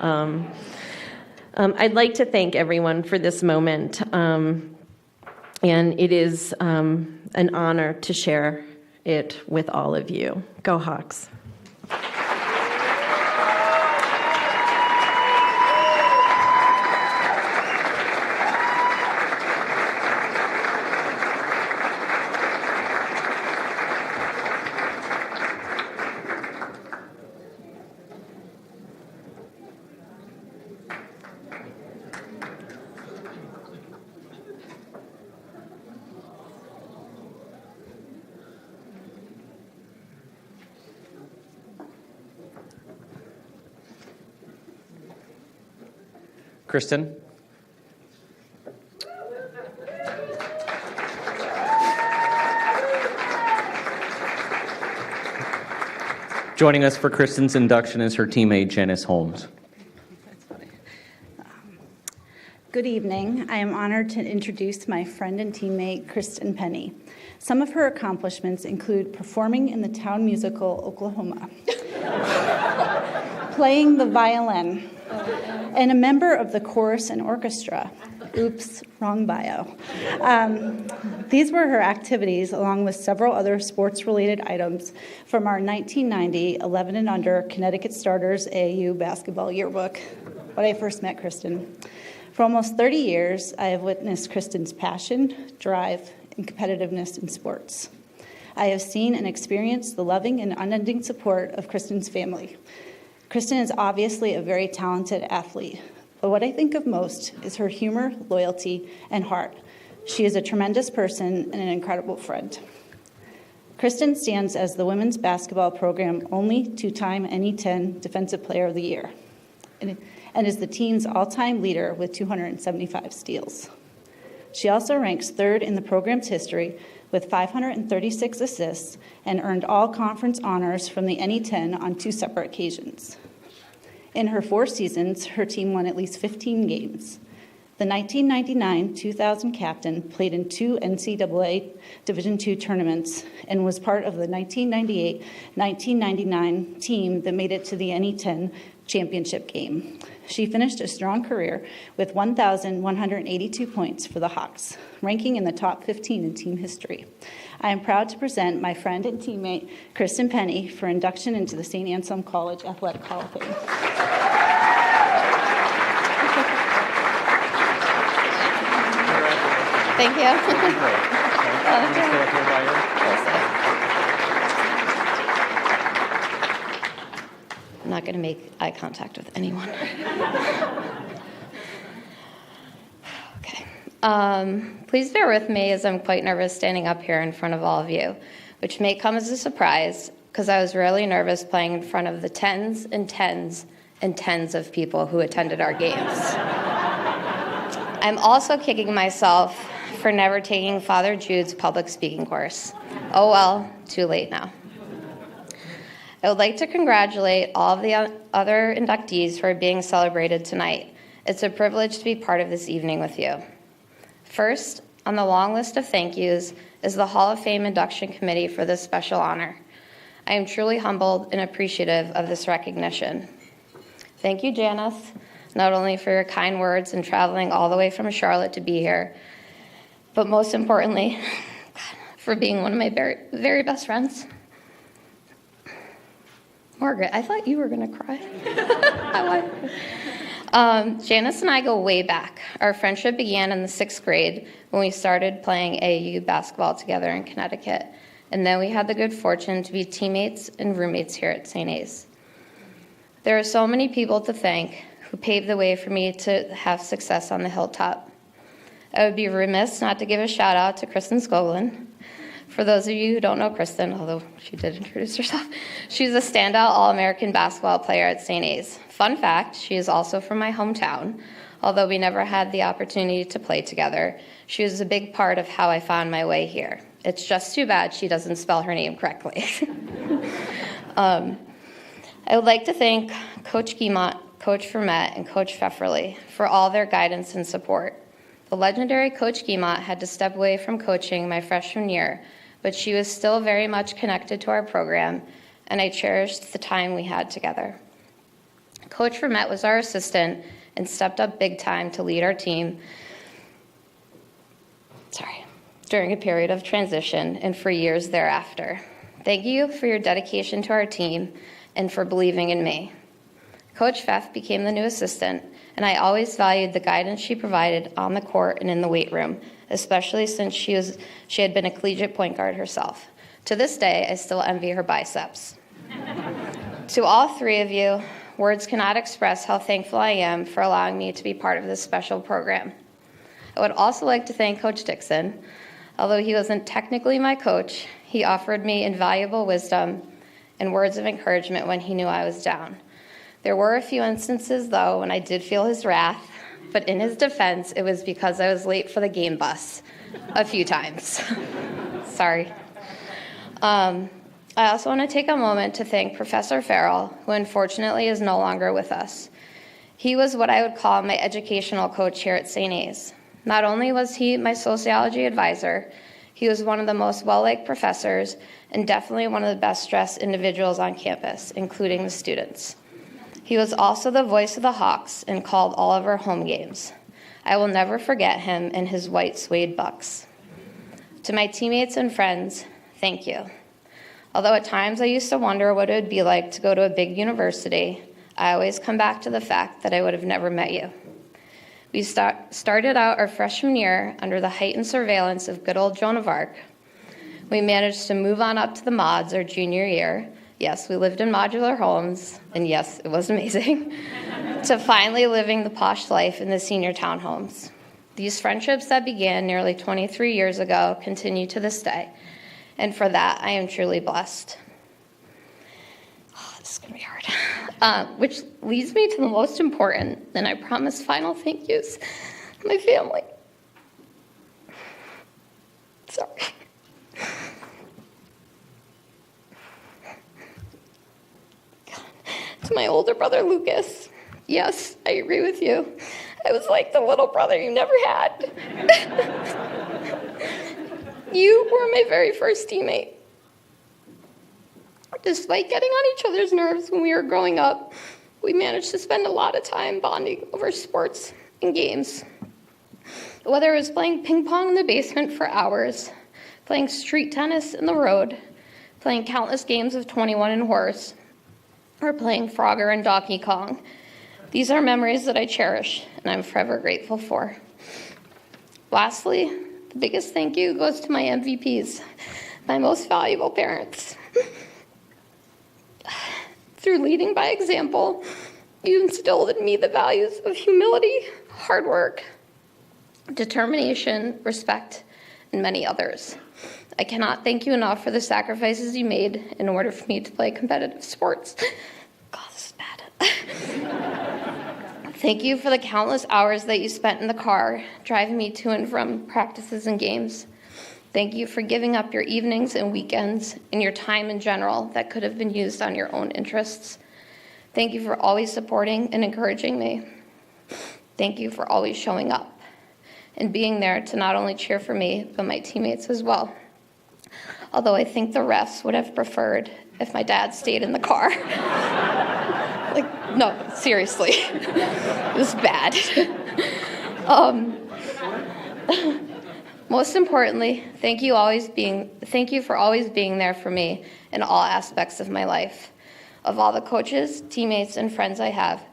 I'd like to thank everyone for this moment, and it is an honor to share it with all of you. Go Hawks. Kristin. Joining us for Kristin's induction is her teammate, Janice Holmes. Good evening. I am honored to introduce my friend and teammate, Kristin Penney. Some of her accomplishments include performing in the town musical Oklahoma, playing the violin, and a member of the chorus and orchestra. Oops, wrong bio. These were her activities, along with several other sports-related items from our 1990 11 and under Connecticut Starters AAU basketball yearbook, when I first met Kristin. For almost 30 years, I have witnessed Kristin's passion, drive, and competitiveness in sports. I have seen and experienced the loving and unending support of Kristin's family. Kristin is obviously a very talented athlete, but what I think of most is her humor, loyalty, and heart. She is a tremendous person and an incredible friend. Kristin stands as the women's basketball program only two-time NE10 Defensive Player of the Year, and is the team's all-time leader with 275 steals. She also ranks third in the program's history with 536 assists and earned all conference honors from the NE10 on 2 separate occasions. In her 4 seasons, her team won at least 15 games. The 1999-2000 captain played in 2 NCAA Division II tournaments and was part of the 1998-1999 team that made it to the NE10 championship game. She finished a strong career with 1,182 points for the Hawks, ranking in the top 15 in team history. I am proud to present my friend and teammate, Kristin Penney, for induction into the St. Anselm College Athletic Hall of Fame. Thank you. I'm not going to make eye contact with anyone. Okay. Please bear with me as I'm quite nervous standing up here in front of all of you, which may come as a surprise because I was rarely nervous playing in front of the tens and tens and tens of people who attended our games. I'm also kicking myself for never taking Father Jude's public speaking course. Oh well, too late now. I would like to congratulate all of the other inductees for being celebrated tonight. It's a privilege to be part of this evening with you. First, on the long list of thank yous is the Hall of Fame Induction Committee for this special honor. I am truly humbled and appreciative of this recognition. Thank you, Janice, not only for your kind words and traveling all the way from Charlotte to be here, but most importantly, for being one of my very, very best friends. Margaret, I thought you were going to cry. Janice and I go way back. Our friendship began in the 6th grade when we started playing AAU basketball together in Connecticut, and then we had the good fortune to be teammates and roommates here at St. A's. There are so many people to thank who paved the way for me to have success on the hilltop. I would be remiss not to give a shout out to Kristin Skoglund. For those of you who don't know Kristin, although she did introduce herself, she's a standout All-American basketball player at St. A's. Fun fact, she is also from my hometown. Although we never had the opportunity to play together, she was a big part of how I found my way here. It's just too bad she doesn't spell her name correctly. I would like to thank Coach Guimont, Coach Vermette, and Coach Pfefferly for all their guidance and support. The legendary Coach Guimont had to step away from coaching my freshman year, but she was still very much connected to our program, and I cherished the time we had together. Coach Vermette was our assistant and stepped up big time to lead our team during a period of transition and for years thereafter. Thank you for your dedication to our team and for believing in me. Coach Pfeff became the new assistant, and I always valued the guidance she provided on the court and in the weight room, especially since she had been a collegiate point guard herself. To this day, I still envy her biceps. To all 3 of you, words cannot express how thankful I am for allowing me to be part of this special program. I would also like to thank Coach Dixon. Although he wasn't technically my coach, he offered me invaluable wisdom and words of encouragement when he knew I was down. There were a few instances, though, when I did feel his wrath, but in his defense, it was because I was late for the game bus a few times. Sorry. I also want to take a moment to thank Professor Farrell, who unfortunately is no longer with us. He was what I would call my educational coach here at St. A's. Not only was he my sociology advisor, He was one of the most well-liked professors and definitely one of the best-dressed individuals on campus, including the students. He was also the voice of the Hawks and called all of our home games. I will never forget him and his white suede bucks. To my teammates and friends, thank you. Although at times I used to wonder what it would be like to go to a big university, I always come back to the fact that I would have never met you. We started out our freshman year under the heightened surveillance of good old Joan of Arc. We managed to move on up to the mods our junior year. Yes, we lived in modular homes, and yes, it was amazing, to finally living the posh life in the senior townhomes. These friendships that began nearly 23 years ago continue to this day, and for that, I am truly blessed. Oh, this is going to be hard. Which leads me to the most important, and I promise final thank yous, my family. Sorry. To my older brother, Lucas. Yes, I agree with you. I was like the little brother you never had. You were my very first teammate. Despite getting on each other's nerves when we were growing up, we managed to spend a lot of time bonding over sports and games. Whether it was playing ping pong in the basement for hours, playing street tennis in the road, playing countless games of 21 and horse, or playing Frogger and Donkey Kong. These are memories that I cherish and I'm forever grateful for. Lastly, the biggest thank you goes to my MVPs, my most valuable parents. Through leading by example, you instilled in me the values of humility, hard work, determination, respect, and many others. I cannot thank you enough for the sacrifices you made in order for me to play competitive sports. God, this is bad. Thank you for the countless hours that you spent in the car, driving me to and from practices and games. Thank you for giving up your evenings and weekends and your time in general that could have been used on your own interests. Thank you for always supporting and encouraging me. Thank you for always showing up and being there to not only cheer for me, but my teammates as well. Although I think the refs would have preferred if my dad stayed in the car. No, seriously. It was bad. Most importantly, thank you for always being there for me in all aspects of my life. Of all the coaches, teammates, and friends I have,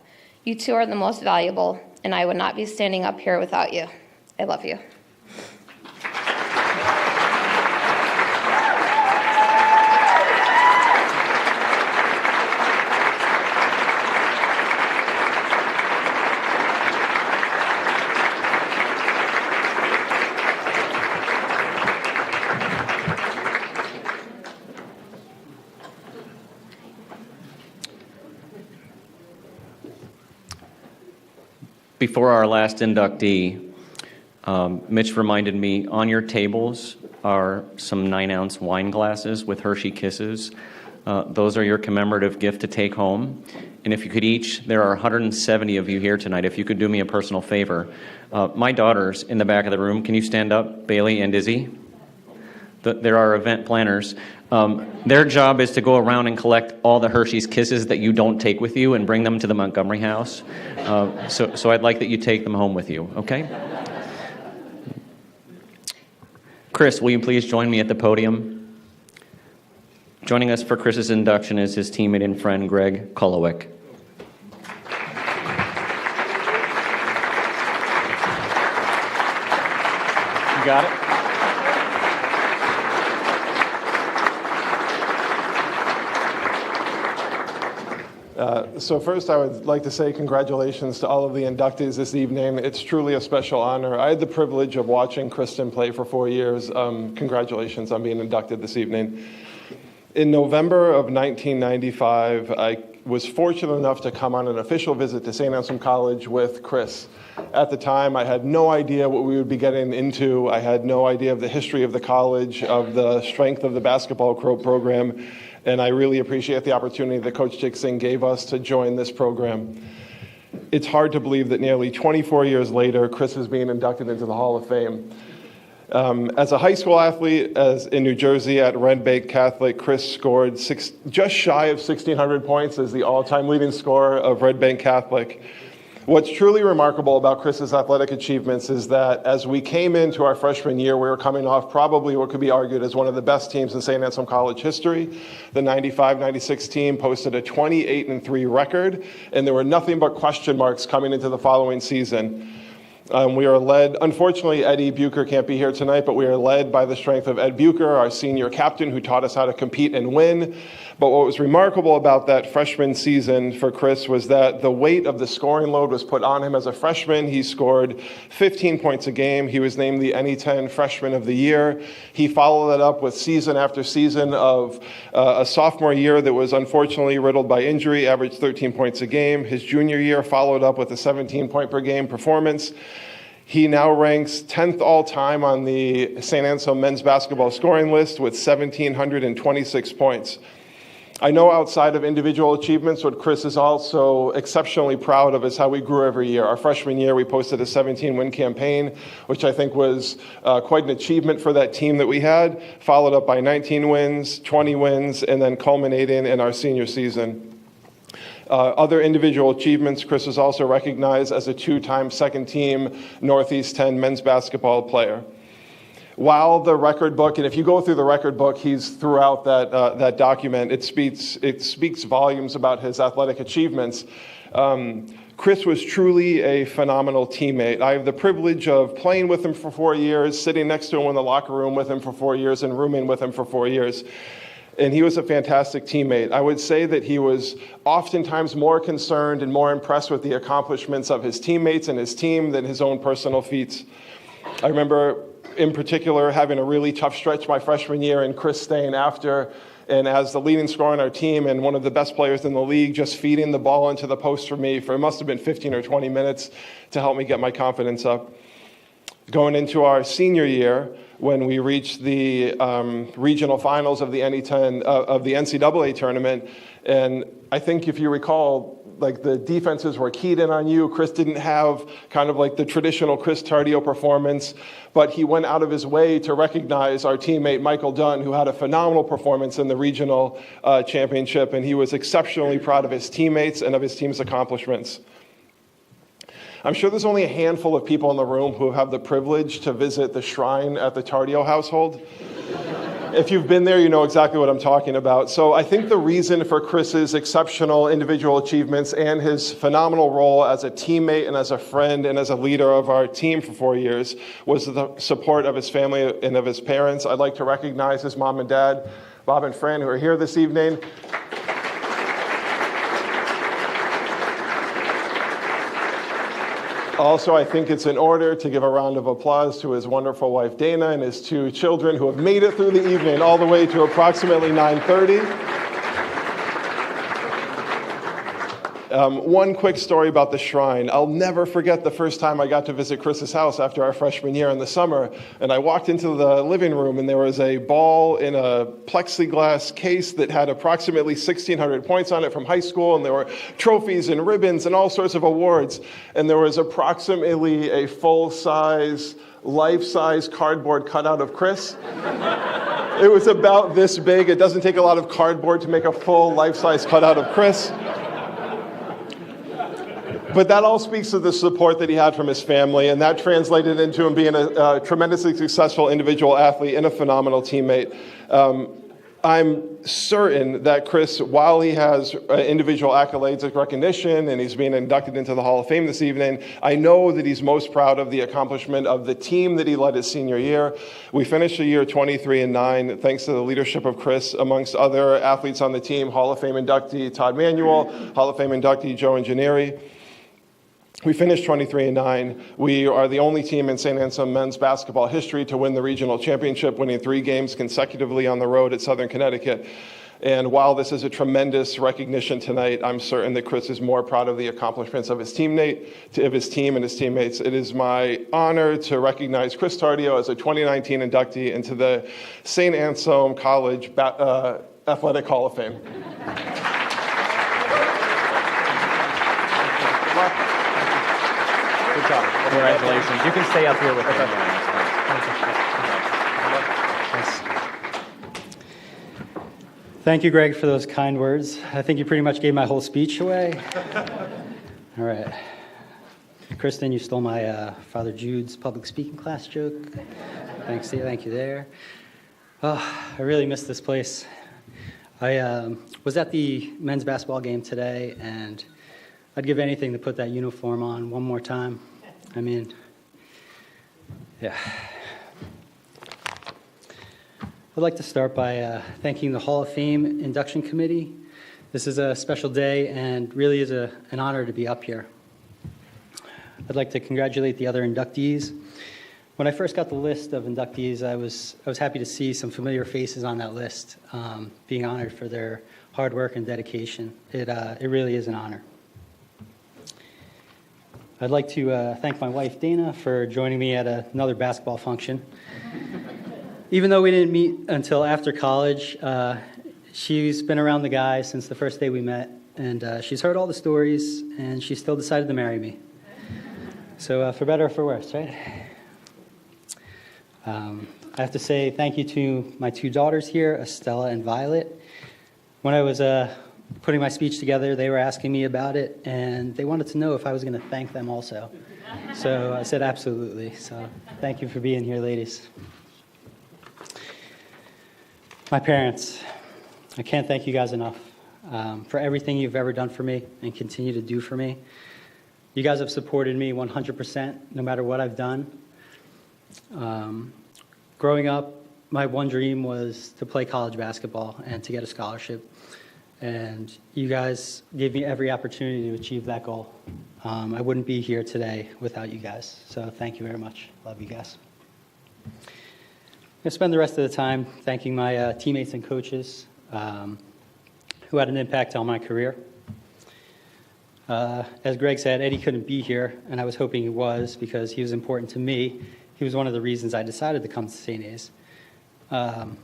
you two are the most valuable, and I would not be standing up here without you. I love you. Before our last inductee, Mitch reminded me, on your tables are some 9-ounce wine glasses with Hershey Kisses. Those are your commemorative gift to take home. And if you could each, there are 170 of you here tonight, if you could do me a personal favor. My daughters in the back of the room, can you stand up, Bailey and Izzy? They're our event planners. Their job is to go around and collect all the Hershey's Kisses that you don't take with you and bring them to the Montgomery house. So I'd like that you take them home with you, okay? Kris, will you please join me at the podium? Joining us for Kris's induction is his teammate and friend, Greg Kolowick. You got it? So first, I would like to say congratulations to all of the inductees this evening. It's truly a special honor. I had the privilege of watching Kristin play for 4 years. Congratulations on being inducted this evening. In November of 1995, I was fortunate enough to come on an official visit to St. Anselm College with Kris. At the time, I had no idea what we would be getting into. I had no idea of the history of the college, of the strength of the basketball program. And I really appreciate the opportunity that Coach Singh gave us to join this program. It's hard to believe that nearly 24 years later, Kris is being inducted into the Hall of Fame. As a high school athlete in New Jersey at Red Bank Catholic, Kris scored just shy of 1,600 points as the all-time leading scorer of Red Bank Catholic. What's truly remarkable about Kris's athletic achievements is that as we came into our freshman year, we were coming off probably what could be argued as one of the best teams in St. Anselm College history. The 95-96 team posted a 28-3 record, and there were nothing but question marks coming into the following season. We are led, unfortunately, Eddie Bucher can't be here tonight, but we are led by the strength of Ed Bucher, our senior captain, who taught us how to compete and win. But what was remarkable about that freshman season for Kris was that the weight of the scoring load was put on him as a freshman. He scored 15 points a game. He was named the NE10 Freshman of the Year. He followed that up with season after season of a sophomore year that was unfortunately riddled by injury, averaged 13 points a game. His junior year followed up with a 17-point-per-game performance. He now ranks 10th all-time on the St. Anselm men's basketball scoring list with 1,726 points. I know outside of individual achievements, what Kris is also exceptionally proud of is how we grew every year. Our freshman year, we posted a 17-win campaign, which I think was quite an achievement for that team that we had, followed up by 19 wins, 20 wins, and then culminating in our senior season. Other individual achievements, Kris is also recognized as a two-time second-team Northeast 10 men's basketball player. While the record book, and if you go through the record book, he's throughout that document, it speaks volumes about his athletic achievements. Kris was truly a phenomenal teammate. I have the privilege of playing with him for 4 years, sitting next to him in the locker room with him for 4 years, and rooming with him for 4 years. And he was a fantastic teammate. I would say that he was oftentimes more concerned and more impressed with the accomplishments of his teammates and his team than his own personal feats. I remember, in particular, having a really tough stretch my freshman year and Kris staying after and as the leading scorer on our team and one of the best players in the league, just feeding the ball into the post for me for it must have been 15 or 20 minutes to help me get my confidence up. Going into our senior year, when we reached the regional finals of the NE10 of the NCAA tournament, and I think if you recall, like the defenses were keyed in on you. Kris didn't have kind of like the traditional Kris Tardio performance, but he went out of his way to recognize our teammate Michael Dunn, who had a phenomenal performance in the regional championship, and he was exceptionally proud of his teammates and of his team's accomplishments. I'm sure there's only a handful of people in the room who have the privilege to visit the shrine at the Tardio household. If you've been there, you know exactly what I'm talking about. So I think the reason for Kris's exceptional individual achievements and his phenomenal role as a teammate and as a friend and as a leader of our team for 4 years was the support of his family and of his parents. I'd like to recognize his mom and dad, Bob and Fran, who are here this evening. Also, I think it's in order to give a round of applause to his wonderful wife, Dana, and his 2 children who have made it through the evening all the way to approximately 9:30. One quick story about the shrine. I'll never forget the first time I got to visit Kris's house after our freshman year in the summer, and I walked into the living room, and there was a ball in a plexiglass case that had approximately 1,600 points on it from high school, and there were trophies and ribbons and all sorts of awards, and there was approximately a full-size, life-size cardboard cutout of Kris. It was about this big. It doesn't take a lot of cardboard to make a full life-size cutout of Kris. But that all speaks to the support that he had from his family, and that translated into him being a tremendously successful individual athlete and a phenomenal teammate. I'm certain that Kris, while he has individual accolades of recognition and he's being inducted into the Hall of Fame this evening, I know that he's most proud of the accomplishment of the team that he led his senior year. We finished the year 23-9 thanks to the leadership of Kris, amongst other athletes on the team, Hall of Fame inductee Todd Manuel, Hall of Fame inductee Joe Ingenierie. We finished 23-9. We are the only team in St. Anselm men's basketball history to win the regional championship, winning 3 games consecutively on the road at Southern Connecticut. And while this is a tremendous recognition tonight, I'm certain that Kris is more proud of the accomplishments of his teammate, of his team and his teammates. It is my honor to recognize Kris Tardio as a 2019 inductee into the St. Anselm College Athletic Hall of Fame. Good job. Congratulations. You can stay up here with me. Thank you, Greg, for those kind words. I think you pretty much gave my whole speech away. All right. Kristin, you stole my Father Jude's public speaking class joke. Thank you there. Oh, I really miss this place. I was at the men's basketball game today, and I'd give anything to put that uniform on one more time. I mean, yeah. I'd like to start by thanking the Hall of Fame Induction Committee. This is a special day and really is an honor to be up here. I'd like to congratulate the other inductees. When I first got the list of inductees, I was happy to see some familiar faces on that list, being honored for their hard work and dedication. It really is an honor. I'd like to thank my wife, Dana, for joining me at another basketball function. Even though we didn't meet until after college, she's been around the guys since the first day we met, and she's heard all the stories, and she still decided to marry me. So for better or for worse, right? I have to say thank you to my two daughters here, Estella and Violet. When I was putting my speech together, they were asking me about it, and they wanted to know if I was going to thank them also. So I said absolutely. So thank you for being here, ladies. My parents, I can't thank you guys enough for everything you've ever done for me and continue to do for me. You guys have supported me 100% no matter what I've done. Growing up, my one dream was to play college basketball and to get a scholarship. And you guys gave me every opportunity to achieve that goal. I wouldn't be here today without you guys. So thank you very much. Love you guys. I'm going to spend the rest of the time thanking my teammates and coaches who had an impact on my career. As Greg said, Eddie couldn't be here, and I was hoping he was because he was important to me. He was one of the reasons I decided to come to St. A's.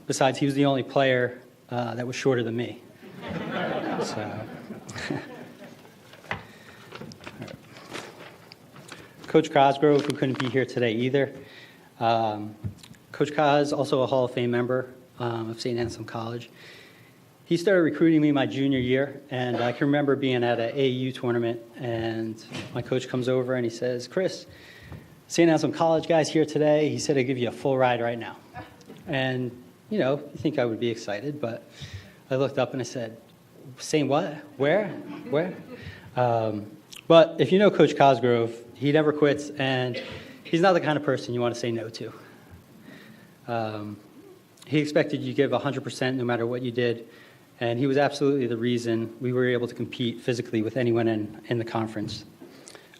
Besides, he was the only player that was shorter than me. So. Coach Cosgrove, who couldn't be here today either. Coach Cos, also a Hall of Fame member of St. Anselm College. He started recruiting me my junior year, and I can remember being at an AAU tournament, and my coach comes over and he says, "Kris, St. Anselm College guy's here today. He said he'd give you a full ride right now." And, you know, you think I would be excited, but I looked up and I said, "Saying what? Where? Where?" But if you know Coach Cosgrove, he never quits, and he's not the kind of person you want to say no to. He expected you to give 100% no matter what you did, and he was absolutely the reason we were able to compete physically with anyone in the conference.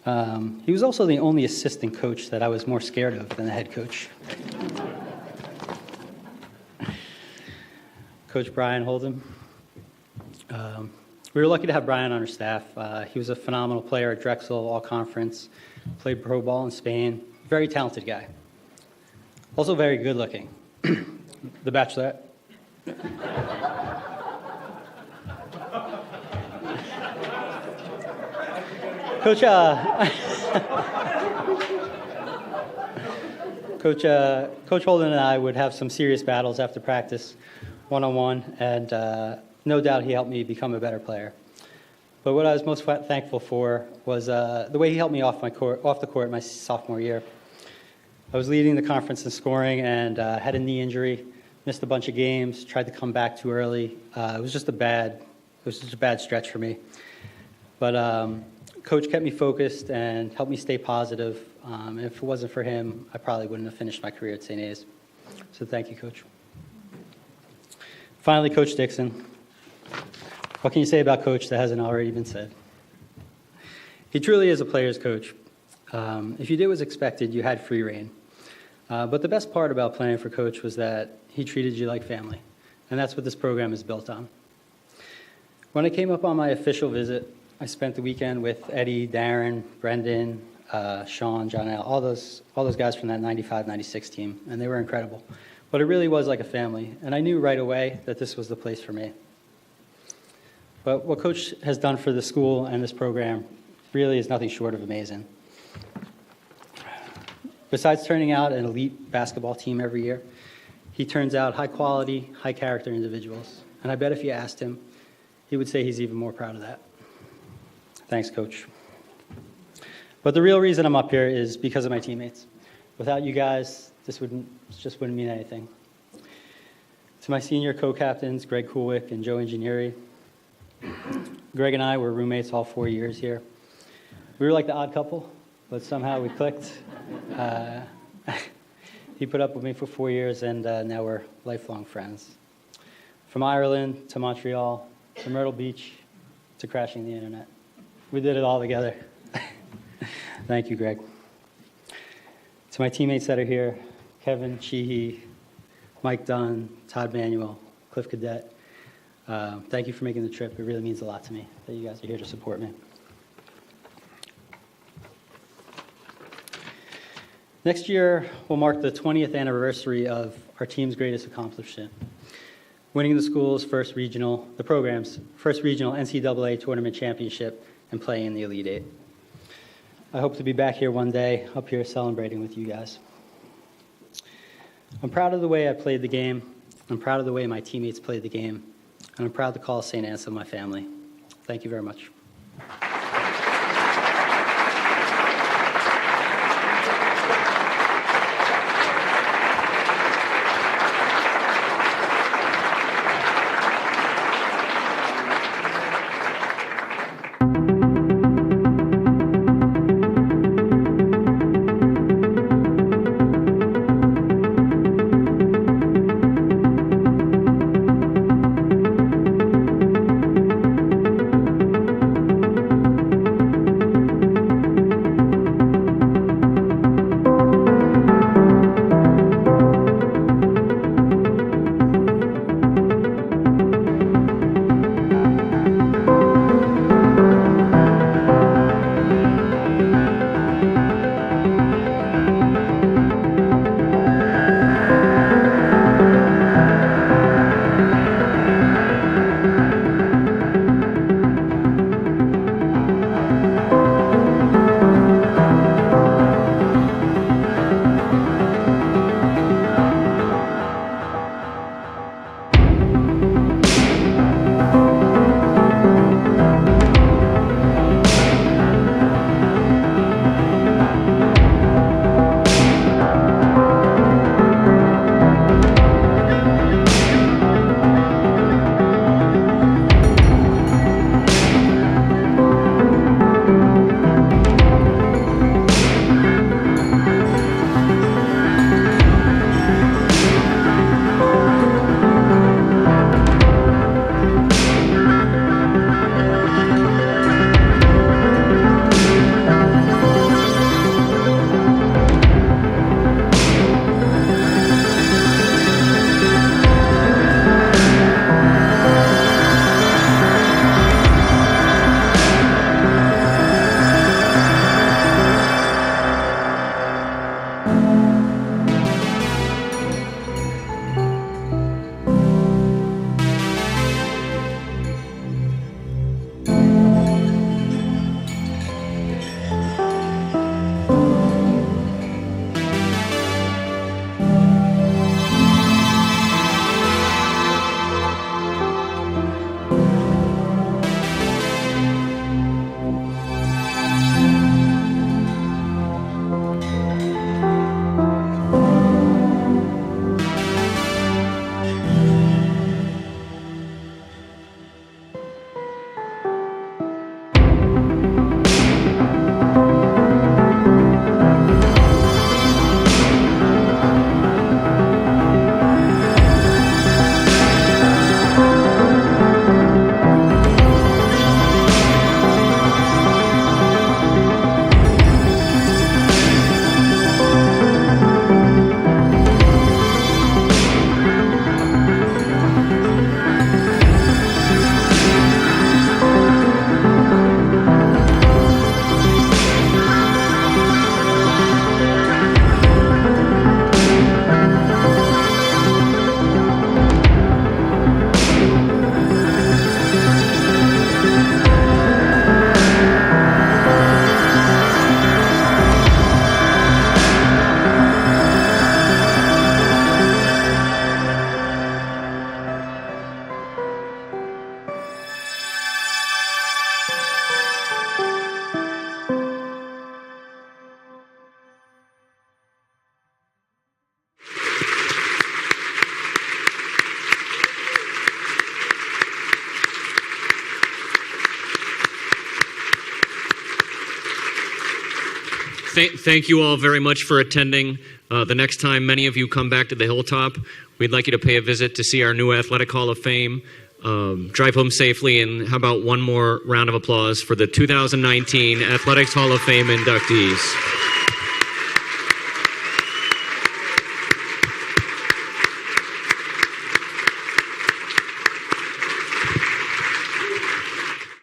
He was also the only assistant coach that I was more scared of than the head coach. Coach Brian Hold'em. We were lucky to have Brian on our staff. He was a phenomenal player at Drexel, all-conference, played pro ball in Spain. Very talented guy. Also very good-looking. The Bachelorette. Coach Holden and I would have some serious battles after practice, one-on-one, and no doubt he helped me become a better player. But what I was most thankful for was the way he helped me off the court my sophomore year. I was leading the conference in scoring and had a knee injury, missed a bunch of games, tried to come back too early. It was just a bad stretch for me. But Coach kept me focused and helped me stay positive. And if it wasn't for him, I probably wouldn't have finished my career at St. A's. So thank you, Coach. Finally, Coach Dixon. What can you say about Coach that hasn't already been said? He truly is a player's coach. If you did what was expected, you had free reign. But the best part about playing for Coach was that he treated you like family. And that's what this program is built on. When I came up on my official visit, I spent the weekend with Eddie, Darren, Brendan, Sean, John L., all those guys from that 95-96 team, and they were incredible. But it really was like a family, and I knew right away that this was the place for me. But what Coach has done for the school and this program really is nothing short of amazing. Besides turning out an elite basketball team every year, he turns out high-quality, high-character individuals. And I bet if you asked him, he would say he's even more proud of that. Thanks, Coach. But the real reason I'm up here is because of my teammates. Without you guys, this just wouldn't mean anything. To my senior co-captains, Greg Kulick and Joe Ingegneri, Greg and I were roommates all 4 years here. We were like the odd couple, but somehow we clicked. He put up with me for 4 years, and now we're lifelong friends. From Ireland to Montreal to Myrtle Beach to crashing the internet. We did it all together. Thank you, Greg. To my teammates that are here, Kevin Sheehy, Mike Dunn, Todd Manuel, Cliff Cadet, thank you for making the trip. It really means a lot to me that you guys are here to support me. Next year will mark the 20th anniversary of our team's greatest accomplishment, winning the school's the program's first regional NCAA tournament championship and playing in the Elite Eight. I hope to be back here one day, up here celebrating with you guys. I'm proud of the way I played the game. I'm proud of the way my teammates played the game. And I'm proud to call St. Anselm my family. Thank you very much. thank you all very much for attending. The next time many of you come back to the Hilltop, we'd like you to pay a visit to see our new Athletic Hall of Fame. Drive home safely, and how about one more round of applause for the 2019 Athletics Hall of Fame inductees.